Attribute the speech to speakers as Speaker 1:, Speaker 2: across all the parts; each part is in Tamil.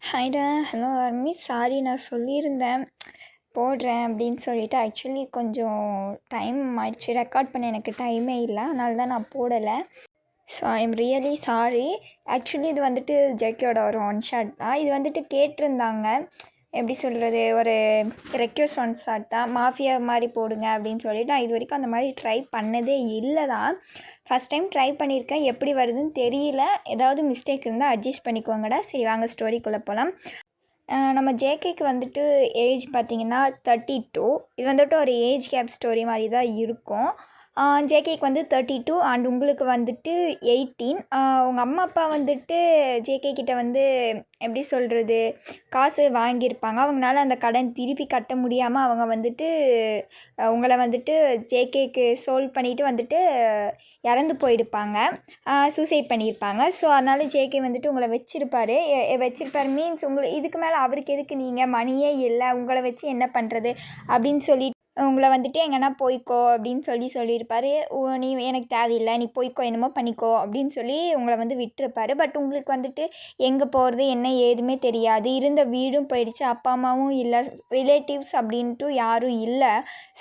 Speaker 1: ஹாய்டா, ஹலோ ஆர்மி. சாரி, நான் சொல்லியிருந்தேன் போடுறேன் அப்படின்னு சொல்லிட்டு. ஆக்சுவலி கொஞ்சம் டைம் ஆயிடுச்சு, ரெக்கார்ட் பண்ண எனக்கு டைமே இல்லை, அதனால தான் நான் போடலை. So I am really sorry. Actually இது வந்துட்டு ஜேகேயோட ஒரு ஒன் ஷாட் தான். இது வந்துட்டு கேட்டிருந்தாங்க, எப்படி சொல்கிறது, ஒரு ரெக்வஸ்ட் ஒன் ஷாட் தான். மாஃபியா மாதிரி போடுங்க அப்படின்னு சொல்லிட்டு. நான் இது வரைக்கும் அந்த மாதிரி ட்ரை பண்ணதே இல்லை தான். ஃபஸ்ட் டைம் ட்ரை பண்ணியிருக்கேன். எப்படி வருதுன்னு தெரியல. ஏதாவது மிஸ்டேக் இருந்தால் அட்ஜஸ்ட் பண்ணிக்கோங்கடா. சரி, வாங்க ஸ்டோரிக்குள்ளே போகலாம். நம்ம ஜேகேக்கு வந்துட்டு ஏஜ் பார்த்திங்கன்னா 32. இது வந்துட்டு ஒரு ஏஜ் கேப் ஸ்டோரி மாதிரி தான் இருக்கும். ஜேகேக்கு வந்து 32 அண்ட் உங்களுக்கு வந்துட்டு 18. உங்கள் அம்மா அப்பா வந்துட்டு ஜேகே கிட்ட வந்து எப்படி சொல்கிறது, காசு வாங்கியிருப்பாங்க. அவங்களால அந்த கடன் திருப்பி கட்ட முடியாமல் அவங்க வந்துட்டு உங்களை வந்துட்டு ஜேகேக்கு சோல்வ் பண்ணிவிட்டு வந்துட்டு இறந்து போயிருப்பாங்க, சூசைட் பண்ணியிருப்பாங்க. ஸோ அதனால் ஜேகே வந்துட்டு உங்களை வச்சுருப்பார் மீன்ஸ் இதுக்கு மேலே அவருக்கு எதுக்கு, நீங்கள் மணியே இல்லை, உங்களை வச்சு என்ன பண்ணுறது அப்படின்னு சொல்லி உங்களை வந்துட்டு எங்கன்னா போய்க்கோ அப்படின்னு சொல்லியிருப்பார். நீ எனக்கு தேவையில்லை, நீ போய்க்கோ, என்னமோ பண்ணிக்கோ அப்படின்னு சொல்லி உங்களை வந்து விட்டுருப்பார். பட் உங்களுக்கு வந்துட்டு எங்கே போகிறது என்ன ஏதுமே தெரியாது. இருந்த வீடும் போயிடுச்சு, அப்பா அம்மாவும் இல்லை, ரிலேட்டிவ்ஸ் அப்படின்ட்டு யாரும் இல்லை.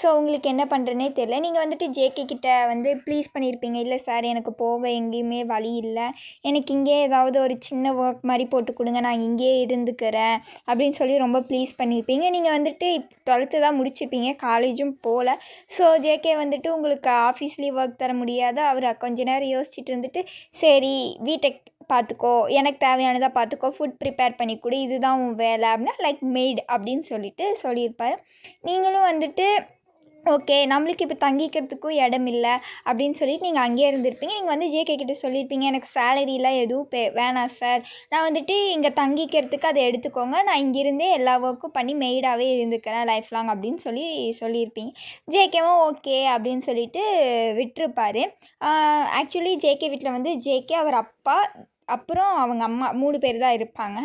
Speaker 1: ஸோ உங்களுக்கு என்ன பண்ணுறதுனே தெரியல. நீங்கள் வந்துட்டு ஜேகே கிட்ட வந்து ப்ளீஸ் பண்ணியிருப்பீங்க, இல்லை சார் எனக்கு போக எங்கேயுமே வழி இல்லை, எனக்கு இங்கே ஏதாவது ஒரு சின்ன ஒர்க் மாதிரி போட்டு கொடுங்க, நான் இங்கேயே இருந்துக்கிறேன் அப்படின்னு சொல்லி ரொம்ப ப்ளீஸ் பண்ணியிருப்பீங்க. நீங்கள் வந்துட்டு 12th தான் முடிச்சிருப்பீங்க, காலேஜும் போகல. ஸோ ஜேகே வந்துட்டு உங்களுக்கு ஆஃபீஸ்லேயும் ஒர்க் தர முடியாது. அவர் கொஞ்ச நேரம் யோசிச்சுட்டு இருந்துட்டு, சரி வீட்டை பார்த்துக்கோ, எனக்கு தேவையானதாக பார்த்துக்கோ, ஃபுட் ப்ரிப்பேர் பண்ணி கொடு, இதுதான் உன் வேலை அப்படின்னா லைக் மெய்ட் அப்படின்னு சொல்லியிருப்பார். நீங்களும் வந்துட்டு ஓகே, நம்மளுக்கு இப்போ தங்கிக்கிறதுக்கும் இடம் இல்லை அப்படின்னு சொல்லிட்டு நீங்கள் அங்கேயே இருந்திருப்பீங்க. நீங்கள் வந்து ஜேகே கிட்ட சொல்லியிருப்பீங்க, எனக்கு சேலரிலாம் எதுவும் வேணாம் சார், நான் வந்துட்டு இங்கே தங்கிக்கிறதுக்கு அதை எடுத்துக்கோங்க, நான் இங்கிருந்தே எல்லா ஒர்க்கும் பண்ணி மெய்டாகவே இருந்துக்கிறேன் லைஃப் லாங் அப்படின்னு சொல்லியிருப்பீங்க. ஜேகேவும் ஓகே அப்படின்னு சொல்லிட்டு விட்டுருப்பார். ஆக்சுவலி ஜேகே வீட்டில் வந்து ஜேகே, அவர் அப்பா, அப்புறம் அவங்க அம்மா 3 பேர் தான் இருப்பாங்க.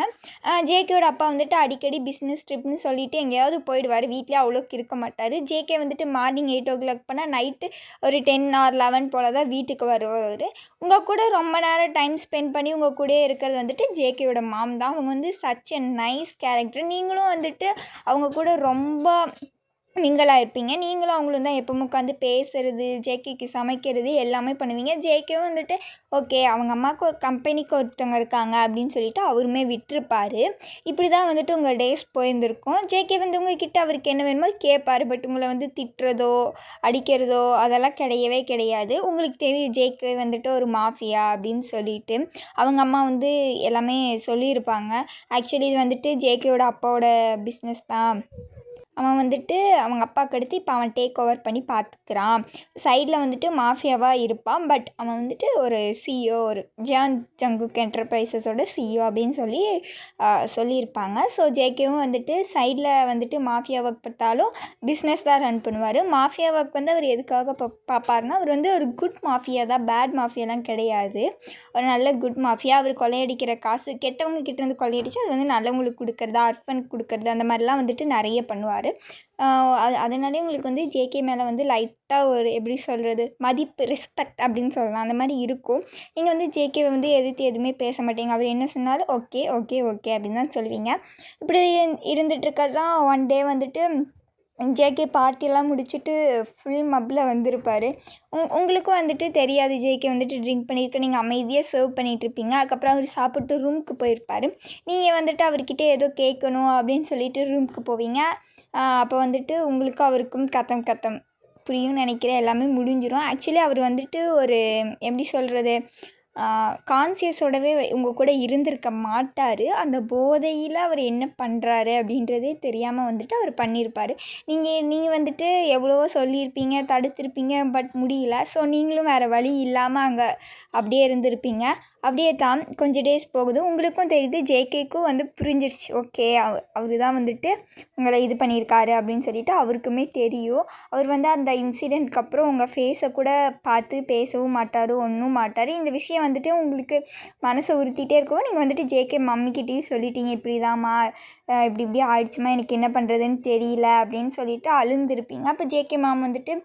Speaker 1: ஜேகேவோட அப்பா வந்துட்டு அடிக்கடி பிஸ்னஸ் ட்ரிப்னு சொல்லிட்டு எங்கேயாவது போயிடுவார், வீட்டிலே அவ்வளோக்கு இருக்க மாட்டார். ஜேகே வந்துட்டு மார்னிங் 8 o'clock போனால் நைட்டு ஒரு 10 or 11 போல் தான் வீட்டுக்கு வருவார். உங்கள் கூட ரொம்ப நேரம் டைம் ஸ்பெண்ட் பண்ணி உங்கள் கூடயே இருக்கிறது வந்துட்டு ஜேகேவோட மாம் தான். அவங்க வந்து சச் எ நைஸ் கேரக்டர். நீங்களும் வந்துட்டு அவங்க கூட ரொம்ப மிங்கலாக இருப்பீங்க. நீங்களும் அவங்களும் தான் எப்பவும் உட்காந்து பேசுகிறது, ஜேகேக்கு சமைக்கிறது எல்லாமே பண்ணுவீங்க. ஜேகேவும் வந்துட்டு ஓகே, அவங்க அம்மாவுக்கு ஒரு கம்பெனிக்கு ஒருத்தவங்க இருக்காங்க அப்படின்னு சொல்லிட்டு அவருமே விட்டுருப்பார். இப்படி தான் வந்துட்டு உங்கள் டேஸ் போயிருந்துருக்கும். ஜேகே வந்து உங்ககிட்ட அவருக்கு என்ன வேணுமோ கேட்பார். பட் உங்களை வந்து திட்டுறதோ அடிக்கிறதோ அதெல்லாம் கிடையவே கிடையாது. உங்களுக்கு தெரியும் ஜேகே வந்துட்டு ஒரு மாஃபியா அப்படின்னு சொல்லிட்டு. அவங்க அம்மா வந்து எல்லாமே சொல்லியிருப்பாங்க. ஆக்சுவலி இது வந்துட்டு ஜேகேவோட அப்பாவோட பிஸ்னஸ் தான். அவன் வந்துட்டு அவங்க அப்பாவுக்கு அடுத்து இப்போ அவன் டேக் ஓவர் பண்ணி பார்த்துக்கிறான். சைடில் வந்துட்டு மாஃபியாவாக இருப்பான். பட் அவன் வந்துட்டு ஒரு சிஇஓ, ஒரு ஜியான் ஜங்குக் என்டர்பிரைசஸோட சிஇஓ அப்படின்னு சொல்லியிருப்பாங்க. ஸோ ஜேகேவும் வந்துட்டு சைடில் வந்துட்டு மாஃபியா ஒர்க் பார்த்தாலும் பிஸ்னஸ் தான் ரன் பண்ணுவார். மாஃபியா ஒர்க் வந்து அவர் எதுக்காக பார்ப்பார்னா, அவர் வந்து ஒரு குட் மாஃபியா தான், பேட் மாஃபியாலாம் கிடையாது, ஒரு நல்ல குட் மாஃபியா. அவர் கொள்ளையடிக்கிற காசு கெட்டவங்க கிட்டேருந்து கொள்ளையடிச்சு அது வந்து நல்லவங்களுக்கு கொடுக்குறது, அர்ஃபனுக்கு கொடுக்குறது, அந்த மாதிரிலாம் வந்துட்டு நிறைய பண்ணுவார். அதனாலே உங்களுக்கு வந்து ஜேகே மேலே வந்து லைட்டாக ஒரு எப்படி சொல்கிறது, மதிப்பு, ரெஸ்பெக்ட் அப்படின்னு சொல்லலாம், அந்த மாதிரி இருக்கும். நீங்கள் வந்து ஜேகேவை வந்து எதிர்த்து எதுவுமே பேச மாட்டீங்க. அவர் என்ன சொன்னாலும் ஓகே ஓகே ஓகே அப்படின்னு தான் சொல்லுவீங்க. இப்படி இருந்துகிட்ருக்கிறது தான் ஒன் டே வந்துட்டு ஜேகே பார்ட்டியெல்லாம் முடிச்சுட்டு ஃபுல் மப்பில் வந்திருப்பார். உங்களுக்கும் வந்துட்டு தெரியாது ஜேகே வந்துட்டு ட்ரிங்க் பண்ணியிருக்க, நீங்கள் அமைதியாக சர்வ் பண்ணிகிட்ருப்பீங்க. அதுக்கப்புறம் அவர் சாப்பிட்டு ரூமுக்கு போயிருப்பார். நீங்கள் வந்துட்டு அவர்கிட்ட ஏதோ கேட்கணும் அப்படின்னு சொல்லிட்டு ரூமுக்கு போவீங்க. அப்போ வந்துட்டு உங்களுக்கும் அவருக்கும் கத்தம் புரியும்னு நினைக்கிறேன், எல்லாமே முடிஞ்சிடும். ஆக்சுவலி அவர் வந்துட்டு ஒரு எப்படி சொல்கிறது, கான்சியஸோடவே உங்கள் கூட இருந்திருக்க மாட்டார். அந்த போதையில் அவர் என்ன பண்ணுறாரு அப்படின்றதே தெரியாமல் வந்துட்டு அவர் பண்ணியிருப்பார். நீங்கள் வந்துட்டு எவ்வளவோ சொல்லியிருப்பீங்க, தடுத்திருப்பீங்க, பட் முடியல. ஸோ நீங்களும் வேறு வழி இல்லாமல் அங்கே அப்படியே இருந்திருப்பீங்க. அப்படியே தான் கொஞ்சம் டேஸ் போகுது. உங்களுக்கும் தெரியுது, ஜேகேக்கும் வந்து புரிஞ்சிருச்சு, ஓகே அவர் தான் வந்துட்டு உங்களை இது பண்ணியிருக்காரு அப்படின்னு சொல்லிட்டு அவருக்குமே தெரியும். அவர் வந்து அந்த இன்சிடெண்ட்க்கு அப்புறம் உங்கள் ஃபேஸை கூட பார்த்து பேசவும் மாட்டார், ஒன்றும் மாட்டார். இந்த விஷயம் வந்துட்டு உங்களுக்கு மனசை உறுத்திட்டே இருக்கவும் நீங்கள் வந்துட்டு ஜேகே மம்மிக்கிட்டேயும் சொல்லிட்டீங்க, இப்படிதாம்மா இப்படி ஆயிடுச்சுமா, எனக்கு என்ன பண்ணுறதுன்னு தெரியல அப்படின்னு சொல்லிட்டு அழுந்திருப்பீங்க. அப்போ ஜேகே மாம் வந்துட்டு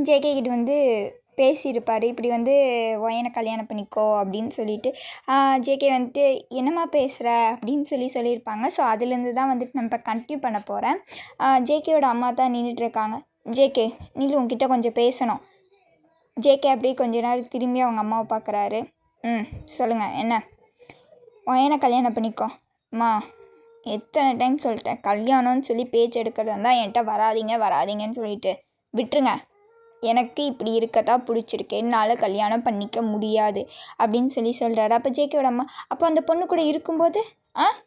Speaker 1: ஜேகே கிட்ட வந்து பேசியிருப்பார். இப்படி வந்து ஒயனை கல்யாணம் பண்ணிக்கோ அப்படின்னு சொல்லிட்டு ஜேகே வந்துட்டு என்னம்மா பேசுகிற அப்படின்னு சொல்லியிருப்பாங்க. ஸோ அதுலேருந்து தான் வந்துட்டு நம்ம இப்போ கண்டினியூ பண்ண போகிறேன். ஜேகேயோட அம்மா தான் நின்றுட்டுருக்காங்க. ஜேகே நீலு உங்ககிட்ட கொஞ்சம் பேசணும். ஜேகே அப்படியே கொஞ்ச நேரம் திரும்பி அவங்க அம்மாவை பார்க்குறாரு. சொல்லுங்கள் என்ன? ஒயனை கல்யாணம் பண்ணிக்கோ. அம்மா எத்தனை டைம் சொல்லிட்டேன், கல்யாணம்னு சொல்லி பேச்சு எடுக்கிறது இருந்தால் என்கிட்ட வராதிங்கன்னு சொல்லிட்டு விட்டுருங்க. எனக்கு இப்படி இருக்கத்தான் பிடிச்சிருக்கு, என்னால் கல்யாணம் பண்ணிக்க முடியாது அப்படின்னு சொல்கிறாரு. அப்போ ஜேகேவோட அம்மா, அப்போ அந்த பொண்ணு கூட இருக்கும்போது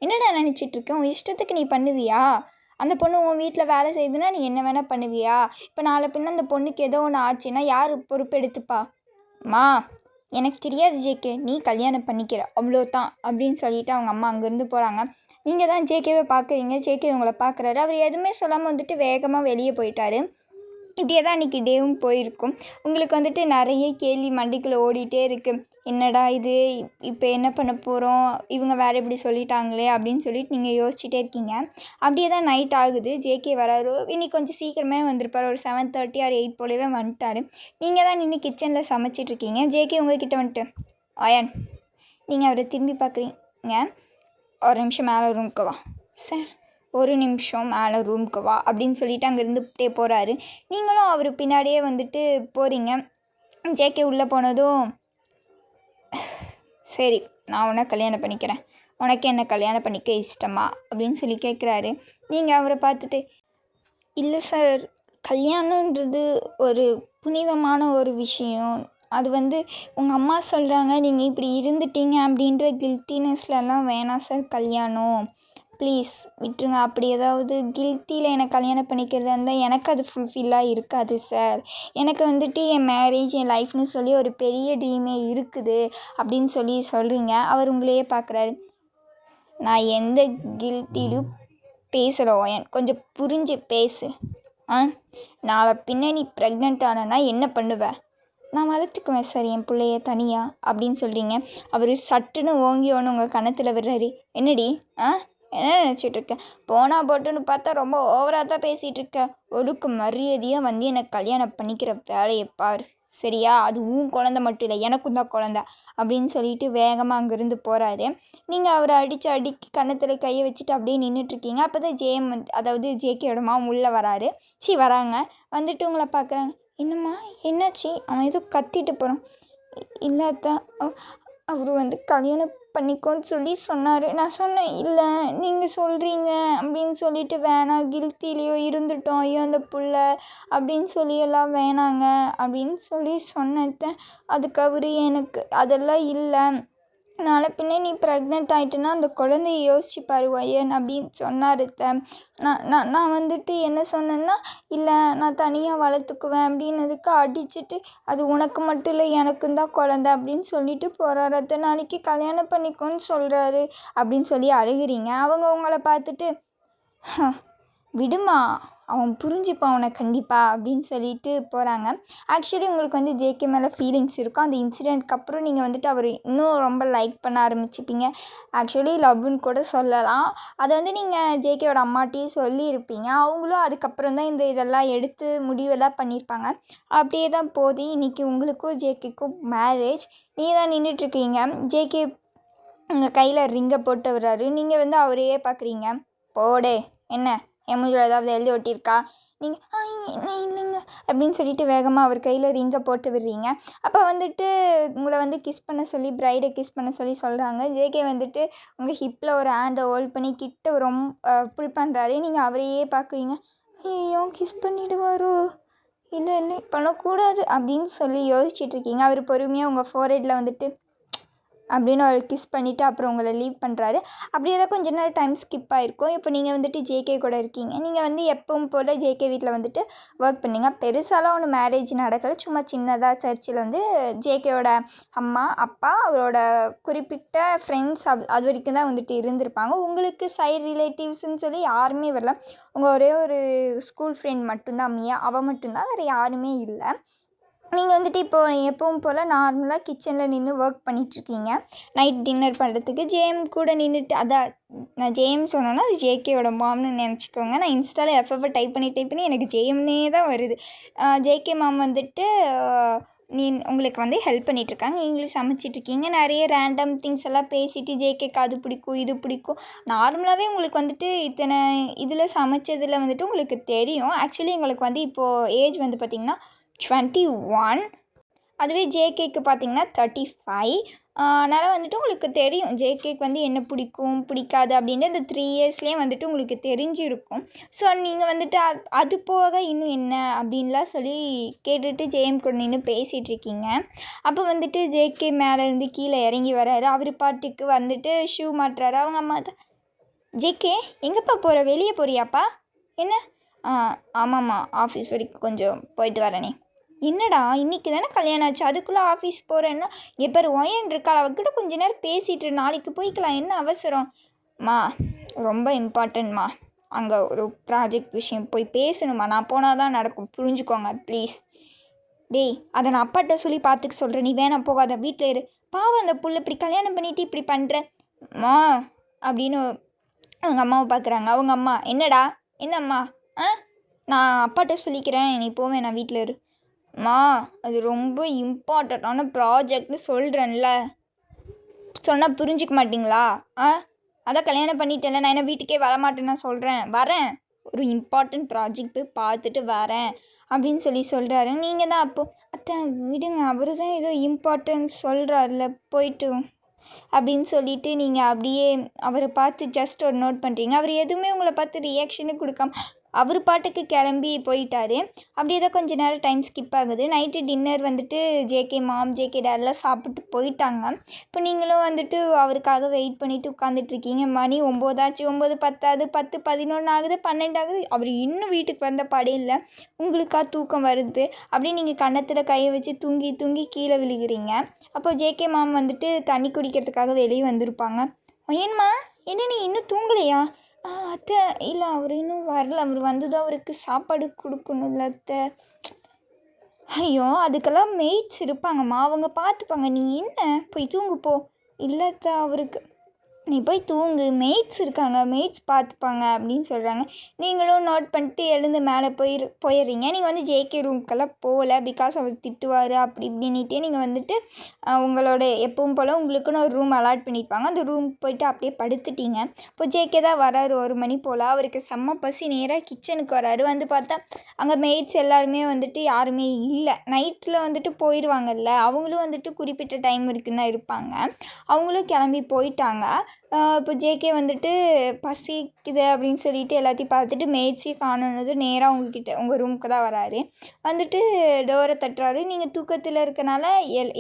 Speaker 1: என்னடா நினச்சிட்ருக்கேன், உன் இஷ்டத்துக்கு நீ பண்ணுவியா? அந்த பொண்ணு உன் வீட்டில் வேலை செய்யுதுன்னா நீ என்ன வேணால் பண்ணுவியா? இப்போ நாளை பின்ன அந்த பொண்ணுக்கு ஏதோ ஒன்று ஆச்சுன்னா யார் பொறுப்பு எடுத்துப்பா? மா எனக்கு தெரியாது ஜேகே, நீ கல்யாணம் பண்ணிக்கிற அவ்வளோதான் அப்படின்னு சொல்லிவிட்டு அவங்க அம்மா அங்கேருந்து போகிறாங்க. நீங்கள் தான் ஜேகேவை பார்க்குறீங்க, ஜேகே உங்களை பார்க்குறாரு. அவர் எதுவுமே சொல்லாமல் வந்துட்டு வேகமாக வெளியே போயிட்டார். இப்படியே தான் அன்றைக்கி டேவும் போயிருக்கும். உங்களுக்கு வந்துட்டு நிறைய கேள்வி மண்டிக்குள்ளே ஓடிட்டே இருக்குது. என்னடா இது, இப்போ என்ன பண்ண போகிறோம், இவங்க வேறு இப்படி சொல்லிட்டாங்களே அப்படின்னு சொல்லிட்டு நீங்கள் யோசிச்சுட்டே இருக்கீங்க. அப்படியே தான் நைட் ஆகுது. ஜேகே வராரு. இன்றைக்கி கொஞ்சம் சீக்கிரமே வந்திருப்பார். ஒரு 7:30 or 8 போலவே வந்துட்டார். நீங்கள் தான் நின்று கிச்சனில் சமைச்சிட்ருக்கீங்க. ஜேகே உங்கள்கிட்ட வந்துட்டு, அயன் நீங்கள் அவரை திரும்பி பார்க்குறீங்க. ஒரு நிமிஷம் மேலே ரூமுக்கு வா. சார் ஒரு நிமிஷம் மேலே ரூமுக்கு வா அப்படின்னு சொல்லிவிட்டு அங்கேருந்துட்டே போகிறாரு. நீங்களும் அவர் பின்னாடியே வந்துட்டு போகிறீங்க. ஜேகே உள்ளே போனதும், சரி நான் உன்னை கல்யாணம் பண்ணிக்கிறேன், உனக்கு என்ன கல்யாணம் பண்ணிக்க இஷ்டமா அப்படின்னு சொல்லி கேட்குறாரு. நீங்கள் அவரை பார்த்துட்டு, இல்லை சார், கல்யாணன்றது ஒரு புனிதமான ஒரு விஷயம். அது வந்து உங்கள் அம்மா சொல்கிறாங்க, நீங்கள் இப்படி இருந்துட்டீங்க அப்படின்ற கில்ட்டினஸ்லலாம் வேணாம் சார் கல்யாணம், ப்ளீஸ் விட்டுருங்க. அப்படி ஏதாவது கில்ட்டியில் என்னை கல்யாணம் பண்ணிக்கிறதா இருந்தால் எனக்கு அது ஃபுல்ஃபில்லாக இருக்காது சார். எனக்கு வந்துட்டு என் மேரேஜ், என் லைஃப்னு சொல்லி ஒரு பெரிய ட்ரீமே இருக்குது அப்படின்னு சொல்கிறீங்க. அவர் உங்களையே பார்க்குறாரு. நான் எந்த கில்ட்டிலும் பேசலை, கொஞ்சம் புரிஞ்சு பேசு. நாளை பின்ன நீ ப்ரெக்னென்ட் ஆனனா என்ன பண்ணுவேன்? நான் வளர்த்துக்குவேன் சார் என் பிள்ளைய தனியாக அப்படின்னு சொல்கிறீங்க. அவர் சட்டுன்னு ஓங்கி ஒன்று உங்கள் கணத்தில் விடுறாரு. என்னடி என்ன நினச்சிட்ருக்கேன், போனால் போட்டுன்னு பார்த்தா ரொம்ப ஓவராக தான் பேசிகிட்ருக்க. ஒழுக்கு மரியாதையாக வந்து எனக்கு கல்யாணம் பண்ணிக்கிற வேலையை பார், சரியா? அது உன் குழந்த மட்டும் இல்லை, எனக்கும் தான் குழந்த அப்படின்னு சொல்லிட்டு வேகமாக அங்கேருந்து போகிறாரு. நீங்கள் அவரை அடிக்கி கன்னத்தில் கையை வச்சுட்டு அப்படியே நின்றுட்டுருக்கீங்க. அப்போ தான் ஜேஎம் அதாவது ஜேகேயோட மாமா உள்ளே வராங்க. வந்துட்டு உங்களை பார்க்குறாங்க. என்னம்மா என்னாச்சு? அவன் ஏதோ கத்திட்டு போகிறான். இல்லாதான் அவர் வந்து கல்யாணம் பண்ணிக்கோன்னு சொல்லி சொன்னார். நான் சொன்னேன், இல்லை நீங்கள் சொல்கிறீங்க அப்படின்னு சொல்லிட்டு வேணாம், கில்ட்டிலேயோ இருந்துட்டோம், ஐயோ அந்த புள்ள அப்படின்னு சொல்லி எல்லாம் வேணாங்க அப்படின்னு சொல்லி சொன்னேன். அதுக்கு அவர் எனக்கு அதெல்லாம் இல்லை, நாளை பின்னே நீ ப்ரெக்னென்ட் ஆகிட்டுன்னா அந்த குழந்தைய யோசிச்சுப்பார் ஒயன் அப்படின்னு சொன்னார். நான் வந்துட்டு என்ன சொன்னேன்னா, இல்லை நான் தனியாக வளர்த்துக்குவேன் அப்படின்னதுக்கு அடிச்சுட்டு, அது உனக்கு மட்டும் இல்லை எனக்கும் தான் குழந்த அப்படின்னு சொல்லிட்டு போகிறாரு. நாளைக்கு கல்யாணம் பண்ணிக்கோன்னு சொல்கிறாரு அப்படின்னு சொல்லி அழுகிறீங்க. அவங்க உங்களை பார்த்துட்டு, விடுமா அவன் புரிஞ்சுப்பான் அவனை கண்டிப்பாக அப்படின்னு சொல்லிட்டு போகிறாங்க. ஆக்சுவலி உங்களுக்கு வந்து ஜேகே மேலே ஃபீலிங்ஸ் இருக்கும். அந்த இன்சிடெண்ட்க்கு அப்புறம் நீங்கள் வந்துட்டு அவர் இன்னும் ரொம்ப லைக் பண்ண ஆரம்பிச்சுப்பீங்க. ஆக்சுவலி லவ்வுன்னு கூட சொல்லலாம். அதை வந்து நீங்கள் ஜேகேயோட அம்மாட்டையும் சொல்லியிருப்பீங்க. அவங்களும் அதுக்கப்புறம் தான் இதெல்லாம் எடுத்து முடிவெல்லாம் பண்ணியிருப்பாங்க. அப்படியே தான் போது. இன்றைக்கி உங்களுக்கும் ஜேகேக்கும் மேரேஜ். தான் நின்றுட்டுருக்கீங்க. ஜேகே உங்கள் கையில் ரிங்கை போட்டு வர்றாரு. நீங்கள் வந்து அவரையே பார்க்குறீங்க. போடே என்ன என் மூஞ்சில் ஏதாவது எழுதி ஒட்டியிருக்கா? நீங்கள் இல்லைங்க அப்படின்னு சொல்லிட்டு வேகமாக அவர் கையில் ரிங்கை போட்டு விடுறீங்க. அப்போ வந்துட்டு உங்களை வந்து கிஸ் பண்ண சொல்லி, பிரைடை கிஸ் பண்ண சொல்லி சொல்கிறாங்க. ஜேகே வந்துட்டு உங்கள் ஹிப்பில் ஒரு ஹேண்டை ஹோல்ட் பண்ணி கிட்ட ரொம்ப புல் பண்ணுறாரு. நீங்கள் அவரையே பார்க்குறீங்க. ஐயோ கிஸ் பண்ணிவிடுவாரோ, இல்லை பண்ணக்கூடாது அப்படின்னு சொல்லி யோசிச்சுட்ருக்கீங்க. அவர் பொறுமையாக உங்கள் ஃபோர்ஹெட்டில் வந்துட்டு அப்படின்னு ஒரு கிஸ் பண்ணிவிட்டு அப்புறம் உங்களை லீவ் பண்ணுறாரு. அப்படியே தான் கொஞ்ச நேரம் டைம் ஸ்கிப் ஆகிருக்கும். இப்போ நீங்கள் வந்துட்டு ஜேகே கூட இருக்கீங்க. நீங்கள் வந்து எப்பவும் போல் ஜேகே வீட்டில் வந்துட்டு ஒர்க் பண்ணிங்க. பெருசாலாம் ஒன்று மேரேஜ் நடக்கலை. சும்மா சின்னதாக சர்ச்சில் வந்து ஜேகேயோட அம்மா அப்பா அவரோட குறிப்பிட்ட ஃப்ரெண்ட்ஸ் அது வரைக்கும் தான் வந்துட்டு இருந்திருப்பாங்க. உங்களுக்கு சைட் ரிலேட்டிவ்ஸ்ன்னு சொல்லி யாருமே வரல. உங்கள் ஒரே ஒரு ஸ்கூல் ஃப்ரெண்ட் மட்டும்தான் மியா, அவள் மட்டும்தான், வேறு யாருமே இல்லை. நீங்கள் வந்துட்டு இப்போது எப்பவும் போல் நார்மலாக கிச்சனில் நின்று ஒர்க் பண்ணிகிட்ருக்கீங்க. நைட் டின்னர் பண்ணுறதுக்கு ஜேஎம் கூட நின்றுட்டு, அதான் நான் ஜேஎம் சொன்னேன்னா அது ஜேகேயோட மாம்னு நினச்சிக்கோங்க. நான் இன்ஸ்டாவில் டைப் பண்ணி எனக்கு ஜேஎம்னே தான் வருது. ஜேகே மாம் வந்துட்டு உங்களுக்கு வந்து ஹெல்ப் பண்ணிகிட்ருக்காங்க, நீங்களும் சமைச்சிட்ருக்கீங்க. நிறைய ரேண்டம் திங்ஸ் எல்லாம் பேசிட்டு ஜேகேக்கு அது பிடிக்கும் இது பிடிக்கும். நார்மலாகவே உங்களுக்கு வந்துட்டு இத்தனை இதில் சமைச்சதில் வந்துட்டு உங்களுக்கு தெரியும். ஆக்சுவலி உங்களுக்கு வந்து இப்போது ஏஜ் வந்து பார்த்திங்கன்னா 21. அதுவே ஜேகேக்கு பார்த்திங்கன்னா 35. அதனால் வந்துட்டு உங்களுக்கு தெரியும் ஜேகேக்கு வந்து என்ன பிடிக்கும் பிடிக்காது அப்படின்ட்டு இந்த 3 இயர்ஸ்லேயே வந்துட்டு உங்களுக்கு தெரிஞ்சிருக்கும். ஸோ நீங்கள் வந்துட்டு அது போக இன்னும் என்ன அப்படின்லாம் சொல்லி கேட்டுட்டு ஜேஎம் கூட நின்று பேசிகிட்ருக்கீங்க. அப்போ வந்துட்டு ஜேகே மேலேருந்து கீழே இறங்கி வராரு. அவர் பாட்டுக்கு வந்துட்டு ஷூ மாட்டுறாரு. அவங்க அம்மா தான், ஜேகே எங்கேப்பா போகிற, வெளியே போறியாப்பா? என்ன? ஆமாம்மா, ஆஃபீஸ் வரைக்கும் கொஞ்சம் போயிட்டு வரேனே. என்னடா இன்றைக்கி தானே கல்யாணம் ஆச்சு, அதுக்குள்ளே ஆஃபீஸ் போகிறேன்னா? எப்போ ஒயன் இருக்காள், அவகிட்ட கொஞ்ச நேரம் பேசிகிட்டு நாளைக்கு போய்க்கலாம், என்ன அவசரம்? ரொம்ப இம்பார்ட்டன்ட்மா, அங்கே ஒரு ப்ராஜெக்ட் விஷயம் போய் பேசணுமா, நான் போனால் தான் நடக்கும், புரிஞ்சுக்கோங்க ப்ளீஸ். டேய், அதை நான் அப்பாட்ட சொல்லி பார்த்துக்க சொல்கிறேன், நீ வேணாம் போகாத, வீட்டில் இரு. பாவம் அந்த புள்ள இப்படி கல்யாணம் பண்ணிவிட்டு இப்படி பண்ணுறேம்மா அப்படின்னு அவங்க அம்மாவை பார்க்குறாங்க. அவங்க அம்மா, என்னடா என்னம்மா? நான் அப்பாட்ட சொல்லிக்கிறேன், நீ போவேன், நான் வீட்டில் இரு. அது ரொம்ப இம்பார்ட்டண்ட்டான ப்ராஜெக்ட்னு சொல்கிறேன்ல, சொன்னால் புரிஞ்சிக்க மாட்டிங்களா? அதான் கல்யாணம் பண்ணிட்டேன்ல, நான் என்ன வீட்டுக்கே வரமாட்டேன்னு நான் சொல்கிறேன், வரேன், ஒரு இம்பார்ட்டண்ட் ப்ராஜெக்ட் போய் பார்த்துட்டு வரேன் அப்படின்னு சொல்கிறாரு. நீங்கள் தான் அப்போது, அத்தை விடுங்க, அவர் தான் ஏதோ இம்பார்ட்டன்ட் சொல்கிறாருல, போயிட்டு அப்படின்னு சொல்லிவிட்டு நீங்கள் அப்படியே அவரை பார்த்து ஜஸ்ட் ஒரு நோட் பண்ணுறீங்க. அவர் எதுவுமே உங்களை பார்த்து ரியாக்ஷனு கொடுக்காம அவர் பாட்டுக்கு கிளம்பி போயிட்டார். அப்படியே தான் கொஞ்சம் நேரம் டைம் ஸ்கிப் ஆகுது. நைட்டு டின்னர் வந்துட்டு ஜேகே மாம் ஜேகே டேட்லாம் சாப்பிட்டு போயிட்டாங்க. இப்போ நீங்களும் வந்துட்டு அவருக்காக வெயிட் பண்ணிவிட்டு உட்காந்துட்ருக்கீங்க. மணி 9 ஆச்சு, 9 10 10 11 ஆகுது, 12 ஆகுது. அவர் இன்னும் வீட்டுக்கு வந்த படே இல்லை. உங்களுக்கா தூக்கம் வருது. அப்படியே நீங்கள் கன்னத்தில் கையை வச்சு தூங்கி தூங்கி கீழே விழுகிறீங்க. அப்போ ஜேகே மாம் வந்துட்டு தண்ணி குடிக்கிறதுக்காக வெளியே வந்திருப்பாங்க. ஏன்மா, என்ன நீ இன்னும் தூங்கலையா? அத்தை இல்லை, அவர் இன்னும் வரல, அவர் வந்ததும் அவருக்கு சாப்பாடு கொடுக்கணும்ல அத்தை. ஐயோ, அதுக்கெல்லாம் மெய்ட்ஸ் இருப்பாங்கம்மா, அவங்க பார்த்துப்பாங்க, நீ என்ன போய் தூங்கு போ. இல்லை அத்தை, அவருக்கு நீ போய் தூங்கு, மெய்ட்ஸ் இருக்காங்க, மெய்ட்ஸ் பார்த்துப்பாங்க அப்படின்னு சொல்கிறாங்க. நீங்களும் நோட் பண்ணிட்டு எழுந்து மேலே போயிடுறீங்க. நீங்கள் வந்து ஜேகே ரூம்க்கெல்லாம் போகல, பிகாஸ் அவர் திட்டுவார் அப்படி இப்படின்னுட்டே நீங்கள் வந்துட்டு உங்களோட எப்பவும் போல் உங்களுக்குன்னு ஒரு ரூம் அலாட் பண்ணியிருப்பாங்க, அந்த ரூமுக்கு போயிட்டு அப்படியே படுத்துட்டீங்க. இப்போ ஜேகே தான் வராரு 1 மணி போல். அவருக்கு செம்ம பசி, நேராக கிச்சனுக்கு வராரு. வந்து பார்த்தா அங்கே மெய்ட்ஸ் எல்லாருமே வந்துட்டு யாருமே இல்லை. நைட்டில் வந்துட்டு போயிடுவாங்கல்ல, அவங்களும் வந்துட்டு குறிப்பிட்ட டைம் இருக்குன்னு தான் இருப்பாங்க. அவங்களும் கிளம்பி போயிட்டாங்க. இப்போ ஜேகே வந்துட்டு பசிக்குது அப்படின்னு சொல்லிட்டு எல்லாத்தையும் பார்த்துட்டு மெய்ட்ஸையும் காணுனது நேராக உங்கள் ரூமுக்கு தான் வராரு. வந்துட்டு டோரை தட்டுறாரு. நீங்கள் தூக்கத்தில் இருக்கனால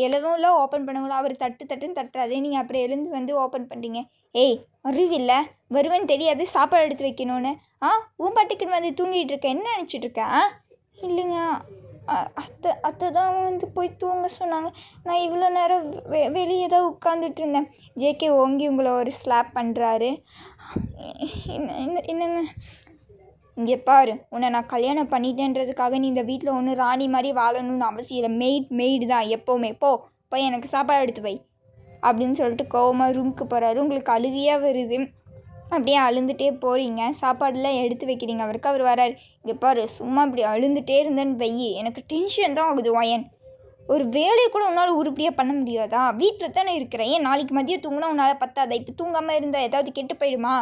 Speaker 1: எழவும்ல ஓப்பன் பண்ணவும் அவர் தட்டுன்னு தட்டுறாரு. நீங்கள் அப்புறம் எழுந்து வந்து ஓப்பன் பண்ணுறீங்க. ஏய், அறிவில்லை, வருவேன்னு தெரியாது, சாப்பாடு எடுத்து வைக்கணும்னு. உன் பாட்டுக்குன்னு வந்து தூங்கிட்டு இருக்க, என்ன நினச்சிட்ருக்க? இல்லைங்க அத்தை தான் வந்து போய் தூங்க சொன்னாங்க, நான் இவ்வளோ நேரம் வெளியே தான் உட்காந்துட்டு இருந்தேன். ஜேகே ஓங்கி உங்களை ஒரு ஸ்லாப் பண்ணுறாரு. என்னங்க, இங்கே பாரு, உன்னை நான் கல்யாணம் பண்ணிட்டேன்றதுக்காக நீ இந்த வீட்டில் ஒன்றும் ராணி மாதிரி வாழணும்னு அவசியம் இல்லை. மெய்டு தான் எப்போவுமே. போய் எனக்கு சாப்பாடு எடுத்து வை அப்படின்னு சொல்லிட்டு கோவமாக ரூமுக்கு போகிறாரு. உங்களுக்கு அழுகையாக வருது. அப்படியே அழுந்துகிட்டே போகிறீங்க. சாப்பாடெல்லாம் எடுத்து வைக்கிறீங்க அவருக்கு. அவர் வராரு. இங்கே பாரு, சும்மா அப்படி அழுந்துகிட்டே இருந்தேன்னு வெய்யி, எனக்கு டென்ஷன் தான் ஆகுது ஒயன். ஒரு வேலையை கூட உன்னால் உருப்படியாக பண்ண முடியாதா? வீட்டில் தானே இருக்கிறேன், ஏன் நாளைக்கு மதியம் தூங்கினா உன்னால் பத்தாதா? இப்போ தூங்காமல் இருந்தால் ஏதாவது கெட்டு போயிடுமா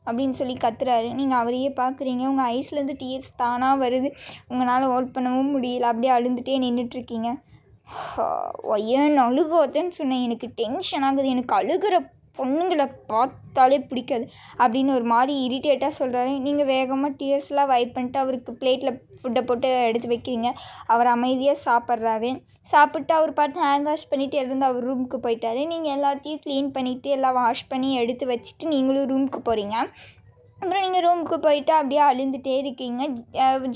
Speaker 1: அப்படின்னு சொல்லி கத்துறாரு. நீங்கள் அவரையே பார்க்குறீங்க. உங்கள் ஐஸ்லேருந்து டீயர்ஸ் தானாக வருது. உங்களால் ஹோல்ட் பண்ணவும் முடியல. அப்படியே அழுந்துகிட்டே நின்றுட்டுருக்கீங்க. ஒயன் அழுகாதன்னு சொன்னேன், எனக்கு டென்ஷன் ஆகுது, எனக்கு அழுகிற பொண்ணுங்களை பார்த்தாலே பிடிக்காது அப்படின்னு ஒரு மாதிரி இரிட்டேட்டாக சொல்கிறாரு. நீங்கள் வேகமாக டீயர்ஸ்லாம் வைப் பண்ணிட்டு அவருக்கு பிளேட்டில் ஃபுட்டை போட்டு எடுத்து வைக்கிறீங்க. அவர் அமைதியாக சாப்பிட்றாரு. சாப்பிட்டு அவர் பாட்டு ஹேண்ட் வாஷ் பண்ணிவிட்டு எழுந்து அவர் ரூமுக்கு போயிட்டாரு. நீங்கள் எல்லாத்தையும் க்ளீன் பண்ணிவிட்டு எல்லாம் வாஷ் பண்ணி எடுத்து வச்சுட்டு நீங்களும் ரூமுக்கு போகிறீங்க. அப்புறம் நீங்கள் ரூமுக்கு போயிட்டு அப்படியே அழுந்துகிட்டே இருக்கீங்க.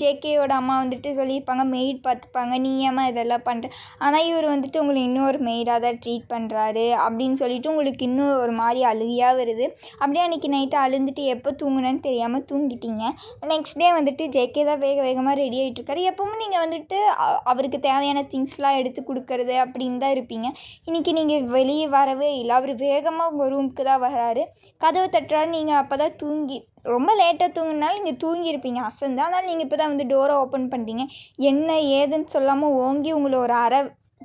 Speaker 1: ஜேகேயோட அம்மா வந்துட்டு சொல்லியிருப்பாங்க, மெய்ட் பார்த்துப்பாங்க, நீ ஏம்மா இதெல்லாம் பண்ணுற? ஆனால் இவர் வந்துட்டு உங்களை இன்னொரு மெய்டாக தான் ட்ரீட் பண்ணுறாரு அப்படின்னு சொல்லிவிட்டு உங்களுக்கு இன்னும் ஒரு மாதிரி அழுகையாக வருது. அப்படியே அன்றைக்கி நைட்டு அழுந்துட்டு எப்போ தூங்குனேன்னு தெரியாமல் தூங்கிட்டீங்க. நெக்ஸ்ட் டே வந்துட்டு ஜேகே தான் வேகமாக ரெடி ஆகிட்டுருக்காரு. எப்பவும் நீங்கள் வந்துட்டு அவருக்கு தேவையான திங்ஸ்லாம் எடுத்து கொடுக்கறது அப்படின்னு தான் இருப்பீங்க. இன்றைக்கி நீங்கள் வெளியே வரவே இல்லை. அவர் வேகமாக உங்கள் ரூமுக்கு தான் வராரு. கதவை தட்டுறாரு. நீங்கள் அப்போ தான் ரொம்ப லேட்டாக தூங்குனாலும் நீங்கள் தூங்கியிருப்பீங்க அசந்து. அதனால் நீங்கள் இப்போ தான் வந்து டோரை ஓப்பன் பண்ணுறீங்க. என்ன ஏதுன்னு சொல்லாமல் ஓங்கி உங்களை ஒரு அரை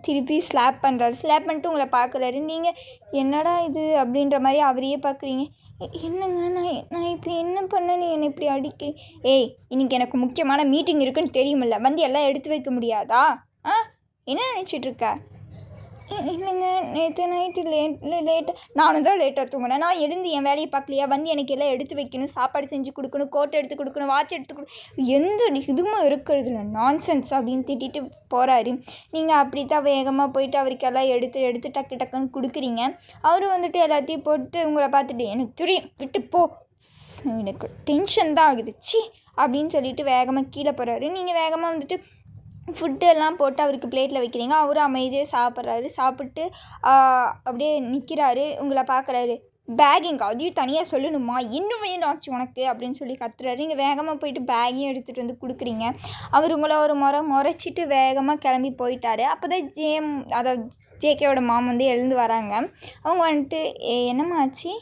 Speaker 1: திருப்பி ஸ்லாப் பண்ணுறாரு. ஸ்லாப் பண்ணிட்டு உங்களை பார்க்குறாரு. நீங்கள் என்னடா இது அப்படின்ற மாதிரி அவரையே பார்க்குறீங்க. என்னங்க நான் இப்போ என்ன பண்ணேன்னு என்னை இப்படி அடிக்கிறேன்? ஏய், இன்றைக்கி எனக்கு முக்கியமான மீட்டிங் இருக்குன்னு தெரியுமில்ல, வந்து எல்லாம் எடுத்து வைக்க முடியாதா? என்ன நினச்சிட்ருக்க? இல்லைங்க, நேற்று நைட்டு லேட்டாக நானும் தான் லேட்டாக தூங்கினேன். நான் எழுந்து என் வேலையை பார்க்கலையா? வந்து எனக்கு எல்லாம் எடுத்து வைக்கணும், சாப்பாடு செஞ்சு கொடுக்கணும், கோட்டை எடுத்து கொடுக்கணும், வாட்ச் எடுத்து கொடுக்கணும், எந்த இதுவும் இருக்கிறதுல நான்சென்ஸ் அப்படின்னு திட்டிட்டு போகிறாரு. நீங்கள் அப்படி தான் வேகமாக போயிட்டு அவருக்கு எல்லாம் எடுத்து டக்கு டக்குன்னு கொடுக்குறீங்க. அவரும் வந்துட்டு எல்லாத்தையும் போட்டு உங்களை பார்த்துட்டு எனக்கு தெரியும் விட்டு போ, எனக்கு டென்ஷன் தான் ஆகுது சி அப்படின்னு சொல்லிட்டு வேகமாக கீழே போகிறாரு. நீங்கள் வேகமாக வந்துட்டு ஃபுட்டு எல்லாம் போட்டு அவருக்கு பிளேட்டில் வைக்கிறீங்க. அவரும் அமைதியாக சாப்பிட்றாரு. சாப்பிட்டு அப்படியே நிற்கிறாரு. உங்களை பார்க்குறாரு. பேக்கிங் அதையும் தனியாக சொல்லணுமா? இன்னும் வேணும் ஆச்சு உனக்கு அப்படின்னு சொல்லி கத்துறாரு. நீங்கள் வேகமாக போயிட்டு பேக்கையும் எடுத்துகிட்டு வந்து கொடுக்குறீங்க. அவர் உங்களை ஒரு முறைச்சிட்டு வேகமாக கிளம்பி போயிட்டார். அப்போ தான் அதாவது ஜேகேவோட மாம் வந்து எழுந்து வராங்க. அவங்க வந்துட்டு என்னம்மா ஆச்சு?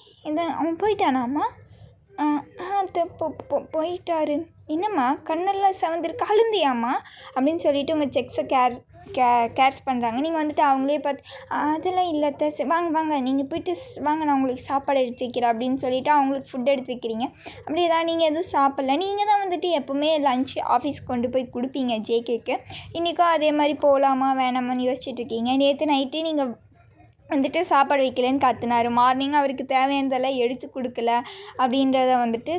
Speaker 1: அவன் போயிட்டானாம்மா? போயிட்டாரு. என்னம்மா கண்ணெல்லாம் செவந்திருக்கு, அழுந்தியாம்மா அப்படின்னு சொல்லிவிட்டு உங்கள் செக்ஸை கேர்ஸ் பண்ணுறாங்க. நீங்கள் வந்துட்டு அவங்களே பார்த்து அதெல்லாம் இல்லை வாங்க நீங்கள் போய்ட்டு வாங்க, நான் உங்களுக்கு சாப்பாடு எடுத்து வைக்கிறேன் அப்படின்னு சொல்லிவிட்டு அவங்களுக்கு ஃபுட் எடுத்து வைக்கிறீங்க. அப்படி தான் நீங்கள் எதுவும் சாப்பிட்ல. நீங்கள் தான் வந்துட்டு எப்போவுமே லஞ்ச் ஆஃபீஸ்க்கு கொண்டு போய் கொடுப்பீங்க ஜேகேக்கு. இன்றைக்கும் அதே மாதிரி போகலாமா வேணாமான்னு யோசிச்சுட்ருக்கீங்க. நேற்று நைட்டு நீங்கள் வந்துட்டு சாப்பாடு வைக்கலன்னு கத்துனார். மார்னிங் அவருக்கு தேவையானதெல்லாம் எடுத்து கொடுக்கல அப்படின்றத வந்துட்டு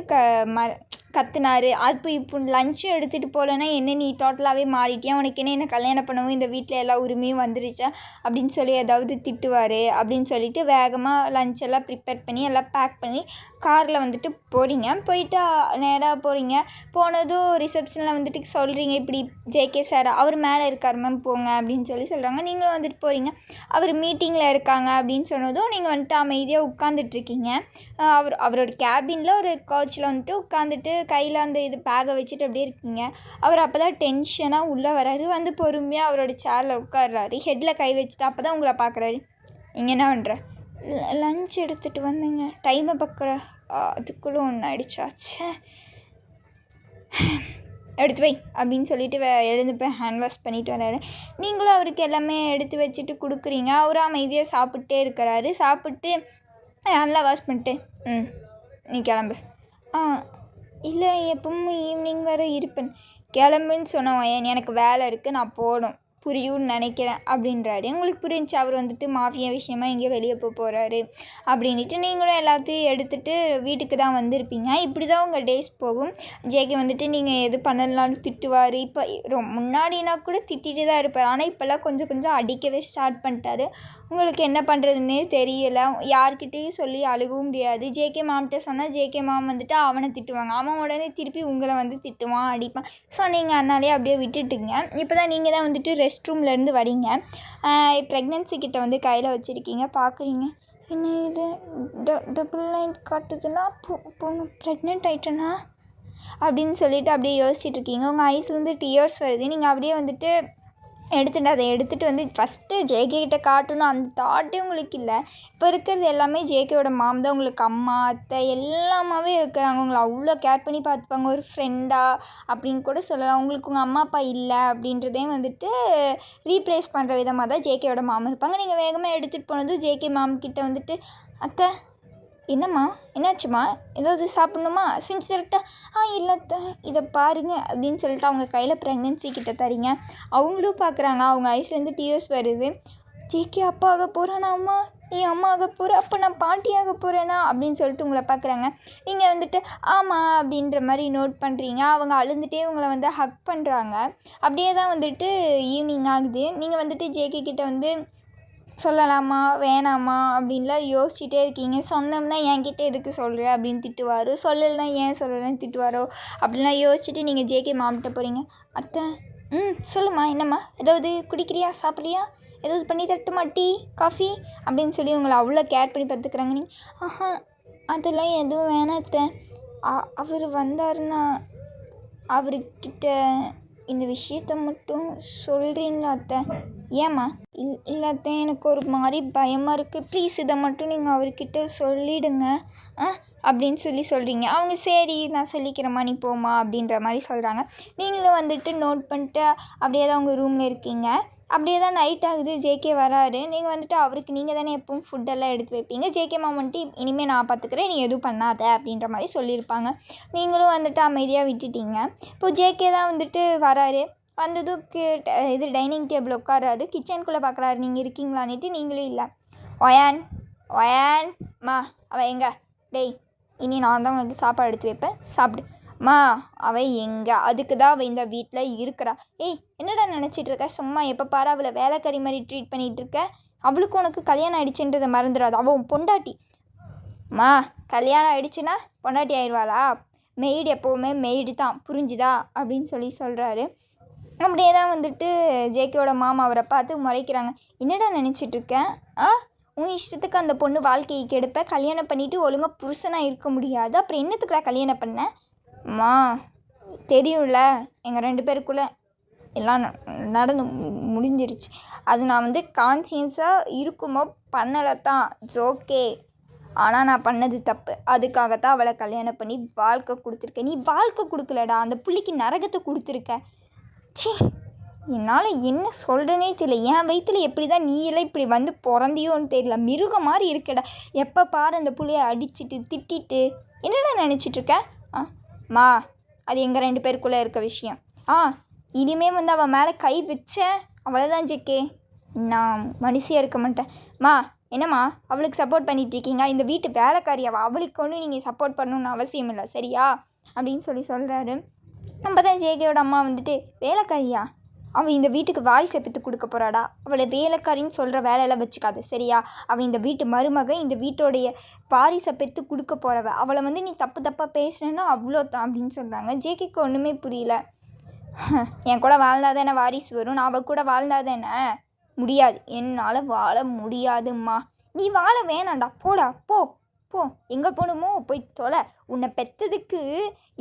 Speaker 1: கத்துனார். அப்போ இப்போ லஞ்சும் எடுத்துகிட்டு போகலன்னா என்ன நீ டோட்டலாகவே மாறிட்டியா, உனக்கு என்ன கல்யாணம் பண்ணவும் இந்த வீட்டில் எல்லா உரிமையும் வந்துருச்சா அப்படின்னு சொல்லி ஏதாவது திட்டுவார். அப்படின்னு சொல்லிட்டு வேகமாக லஞ்ச் எல்லாம் ப்ரிப்பேர் பண்ணி எல்லாம் பேக் பண்ணி காரில் வந்துட்டு போகிறீங்க. போயிட்டு நேராக போகிறீங்க. போனதும் ரிசப்ஷனில் வந்துட்டு சொல்கிறீங்க இப்படி ஜேகே சார் அவர் மேலே இருக்கார் மேம் போங்க அப்படின்னு சொல்கிறாங்க. நீங்களும் வந்துட்டு போகிறீங்க. அவர் மீட்டிங்கில் இருக்காங்க அப்படின்னு சொன்னதும் நீங்கள் வந்துட்டு அமைதியாக உட்காந்துட்ருக்கீங்க. அவரோட கேபினில் ஒரு கோச்சில் வந்துட்டு உட்காந்துட்டு கையில் அந்த பேகை வச்சுட்டு அப்படியே இருக்கீங்க. அவர் அப்போ தான் டென்ஷனாக உள்ளே வராரு. வந்து பொறுமையாக அவரோட சேரில் உட்கார்றாரு. ஹெட்டில் கை வச்சுட்டு அப்போ தான் உங்களை பார்க்குறாரு. நீங்கள் என்ன பண்ணுற? லஞ்ச் எடுத்துகிட்டு வந்தேங்க, டைமை பார்க்குற அதுக்குள்ளே ஒன்று ஆயிடுச்சாச்சே, எடுத்து வை அப்படின்னு சொல்லிட்டு எழுந்து போய் ஹேண்ட் வாஷ் பண்ணிட்டு வர்றாரு. நீங்களும் அவருக்கு எல்லாமே எடுத்து வச்சுட்டு கொடுக்குறீங்க. அவரும் அமைதியாக சாப்பிட்டே இருக்கிறாரு. சாப்பிட்டு நல்லா வாஷ் பண்ணிட்டு நீ கிளம்பு. இல்லை எப்பவும் ஈவினிங் வரை இருப்பேன். கிளம்புன்னு சொன்னவன் எனக்கு வேலை இருக்குது நான் போகணும், புரியும்னு நினைக்கிறேன் அப்படின்றாரு. உங்களுக்கு புரிஞ்சு அவர் வந்துட்டு மாஃபியா விஷயமா எங்கேயோ வெளியே போகிறாரு அப்படின்ட்டு நீங்களும் எல்லாத்தையும் எடுத்துகிட்டு வீட்டுக்கு தான் வந்திருப்பீங்க. இப்படி தான் உங்கள் டேஸ் போகும். ஜேகே வந்துட்டு நீங்கள் எது பண்ணலான்னு திட்டுவார். இப்போ முன்னாடினா கூட திட்டிகிட்டு தான் இருப்பார். ஆனால் இப்போல்லாம் கொஞ்சம் அடிக்கவே ஸ்டார்ட் பண்ணிட்டாரு. உங்களுக்கு என்ன பண்ணுறதுன்னே தெரியலை. யார்கிட்டையும் சொல்லி அழுகவும் முடியாது. ஜேகே மாம்கிட்ட சொன்னால் ஜேகே மாம் வந்துட்டு அவனை திட்டுவாங்க. அவன் உடனே திருப்பி உங்களை வந்து திட்டுவான், அடிப்பான். ஸோ நீங்கள் அதனாலே அப்படியே விட்டுட்டுங்க. இப்போ தான் நீங்கள் தான் வந்துட்டு ரெஸ்ட் ரூம்லேருந்து வரீங்க. ப்ரெக்னென்சி கிட்ட வந்து கையில் வச்சுருக்கீங்க. பார்க்குறீங்க, என்ன இது டபுள் லைன் காட்டுதுன்னா ப்ரெக்னென்ட் ஆகிட்டேனா அப்படின்னு சொல்லிவிட்டு அப்படியே யோசிச்சுட்ருக்கீங்க. உங்கள் ஐஸ்லேருந்து டியர்ஸ் வருது. நீங்கள் அப்படியே வந்துட்டு அதை எடுத்துகிட்டு வந்து ஃபஸ்ட்டு ஜேகே கிட்ட காட்டணும் அந்த தாட்டே உங்களுக்கு இல்லை. இப்போ இருக்கிறது எல்லாமே ஜேகேவோட மாம் தான். உங்களுக்கு அம்மா அத்தை எல்லாமாவே இருக்கிறாங்க. உங்களை அவ்வளோ கேர் பண்ணி பார்த்துப்பாங்க. ஒரு ஃப்ரெண்டாக அப்படின்னு கூட சொல்லலாம். உங்களுக்கு உங்கள் அம்மா அப்பா இல்லை அப்படின்றதே வந்துட்டு ரீப்ளேஸ் பண்ணுற விதமாக தான் ஜேகேவோட மாம் இருப்பாங்க. நீங்கள் வேகமாக எடுத்துகிட்டு போனதும் ஜேகே மாம் கிட்ட வந்துட்டு அக்கா என்னம்மா என்னாச்சும்மா, ஏதாவது சாப்பிட்ணுமா, செஞ்சு தரட்டா? இல்லை இதை பாருங்க அப்படின்னு சொல்லிட்டு அவங்க கையில் ப்ரெக்னென்சி கிட்ட தரீங்க. அவங்களும் பார்க்குறாங்க. அவங்க ஐஸ்லேருந்து டியர்ஸ் வருது. ஜேகே அப்பா ஆக போகிறானா, அம்மா நீ அம்மா ஆக போகிற, அப்போ நான் பாட்டி ஆக போகிறேனா அப்படின்னு சொல்லிட்டு உங்களை பார்க்குறாங்க. நீங்கள் வந்துட்டு ஆமாம் அப்படின்ற மாதிரி நோட் பண்ணுறீங்க. அவங்க அழுந்துகிட்டே உங்களை வந்து ஹக் பண்ணுறாங்க. அப்படியே தான் வந்துட்டு ஈவினிங் ஆகுது. நீங்கள் வந்துட்டு ஜேகே கிட்ட வந்து சொல்லலாமா வேணாமா அப்படின்லாம் யோசிச்சுட்டே இருக்கீங்க. சொன்னோம்னா என்கிட்ட எதுக்கு சொல்கிற அப்படின்னு திட்டுவார். சொல்லலைன்னா ஏன் சொல்லலைன்னு திட்டுவாரோ அப்படின்லாம் யோசிச்சுட்டு நீங்கள் ஜேகே மாம்கிட்ட போகிறீங்க. அத்தை சொல்லுமா, என்னம்மா, ஏதாவது குடிக்கிறியா, சாப்பிட்றியா, ஏதாவது பண்ணி தரட்டுமா, டீ காஃபி அப்படின்னு சொல்லி உங்களை அவ்வளோ கேர் பண்ணி பார்த்துக்குறாங்க. நீங்கள் அதெல்லாம் எதுவும் வேணாம் அத்தை, அவர் வந்தாருன்னா அவர்கிட்ட இந்த விஷயத்த மட்டும் சொல்கிறீங்களா அத்தை? ஏம்மா? இல்லை அத்தை, எனக்கு ஒரு மாதிரி பயமாக இருக்குது. ப்ளீஸ் இதை மட்டும் நீங்கள் அவர்கிட்ட சொல்லிவிடுங்க. அப்படின்னு சொல்கிறீங்க. அவங்க சரி நான் சொல்லிக்கிறேம்மா நீ போம்மா அப்படின்ற மாதிரி சொல்கிறாங்க. நீங்களும் வந்துட்டு நோட் பண்ணிட்டு அப்படியே தான் உங்கள் ரூமில் இருக்கீங்க. அப்படியே தான் நைட் ஆகுது. ஜேகே வராரு. நீங்கள் வந்துட்டு அவருக்கு நீங்கள் தானே எப்பவும் ஃபுட்டெல்லாம் எடுத்து வைப்பீங்க. ஜேகே மாமா வந்துட்டு இனிமேல் நான் பார்த்துக்கிறேன், நீ எதுவும் பண்ணாத அப்படின்ற மாதிரி சொல்லியிருப்பாங்க. நீங்களும் வந்துட்டு அமைதியாக விட்டுட்டீங்க. இப்போது ஜேகே தான் வந்துட்டு வராரு. வந்ததும் இது டைனிங் டேபிள் உட்காராரு. கிச்சனுக்குள்ளே பார்க்குறாரு நீங்கள் இருக்கீங்களான்னுட்டு. நீங்களும் இல்லை. ஒயான் ஒயான் மா அவள் எங்கே? டேய் இனி நான் தான் உனக்கு சாப்பாடு எடுத்து வைப்பேன், சாப்பிடு. மா அவள் எங்கே? அதுக்கு தான் அவள் இந்த வீட்டில் இருக்கிறா. ஏய் என்னடா நினச்சிட்ருக்க? சும்மா எப்போ பாரு அவளை வேலைக்காரி மாதிரி ட்ரீட் பண்ணிகிட்ருக்க. அவளுக்கு உனக்கு கல்யாணம் ஆகிடுச்சுன்றதை மறந்துடாது. அவள் உன் பொண்டாட்டி. மா கல்யாணம் ஆகிடுச்சுன்னா பொண்டாட்டி ஆயிடுவாளா? மெய்டு எப்போவுமே மெய்டு தான், புரிஞ்சுதா அப்படின்னு சொல்கிறாரு. அப்படியே தான் வந்துட்டு ஜேகேவோட மாமா அவரை பார்த்து முறைக்கிறாங்க. என்னடா நினச்சிட்ருக்கேன்? உன் இஷ்டத்துக்கு அந்த பொண்ணு வாழ்க்கையை கெடுப்ப. கல்யாணம் பண்ணிவிட்டு ஒழுங்காக புருஷனாக இருக்க முடியாது. அப்புறம் என்னத்துக்குலாம் கல்யாணம் பண்ண? மா தெரியும்ல எங்கள் 2 பேருக்குள்ளே எல்லாம் நடந்து முடிஞ்சிருச்சு. அது நான் வந்து கான்சியன்ஸாக இருக்குமோ பண்ணலை தான், இட்ஸ் ஓகே. ஆனால் நான் பண்ணது தப்பு. அதுக்காகத்தான் அவளை கல்யாணம் பண்ணி வாழ்க்கை கொடுத்துருக்கேன். நீ வாழ்க்கை கொடுக்கலடா, அந்த புள்ளிக்கு நரகத்தை கொடுத்துருக்க. சே என்னால் என்ன சொல்கிறேனே தெரியல. என் வயிற்றில் எப்படி தான் நீ எல்லாம் இப்படி வந்து பிறந்தியோன்னு தெரியல. மிருகம் மாதிரி இருக்கடா. எப்போ பாரு அந்த புள்ளையை அடிச்சுட்டு திட்டிட்டு என்னடா நினச்சிட்ருக்க? மா அது எங்கள் 2 பேருக்குள்ளே இருக்க விஷயம். இனிமேல் வந்து அவள் மேலே கை வச்சேன் அவ்வளோதான் ஜேகே, நான் மனுஷியாக இருக்க மாட்டேன். மா என்னம்மா அவளுக்கு சப்போர்ட் பண்ணிகிட்ருக்கீங்க? இந்த வீட்டு வேலைக்காரியாவா? அவளுக்கு ஒன்றும் நீங்கள் சப்போர்ட் பண்ணணுன்னு அவசியம் இல்லை, சரியா அப்படின்னு சொல்கிறாரு. நம்ம தான் ஜேகேயோட அம்மா வந்துட்டு, வேலைக்காரியா? அவள் இந்த வீட்டுக்கு வாரிசை பெற்று கொடுக்க போகிறாடா. அவளை வேலைக்காரின்னு சொல்கிற வேலையெல்லாம் வச்சுக்காது, சரியா? அவள் இந்த வீட்டு மருமக, இந்த வீட்டோடைய வாரிசை பெற்று கொடுக்க போகிறவ. அவளை வந்து நீ தப்பாக பேசுனேன்னா அவ்வளோ தான் அப்படின்னு சொல்கிறாங்க. ஜேகேக்கு ஒன்றுமே புரியல. என் கூட வாழ்ந்தாதானே வாரிசு வரும், நான் அவள் கூட வாழ்ந்தாதானே? முடியாது, என்னால் வாழ முடியாதும்மா. நீ வாழ வேணாண்டா, போடா போ போ, எங்கே போகணுமோ போய் தொலை. உன்னை பெற்றதுக்கு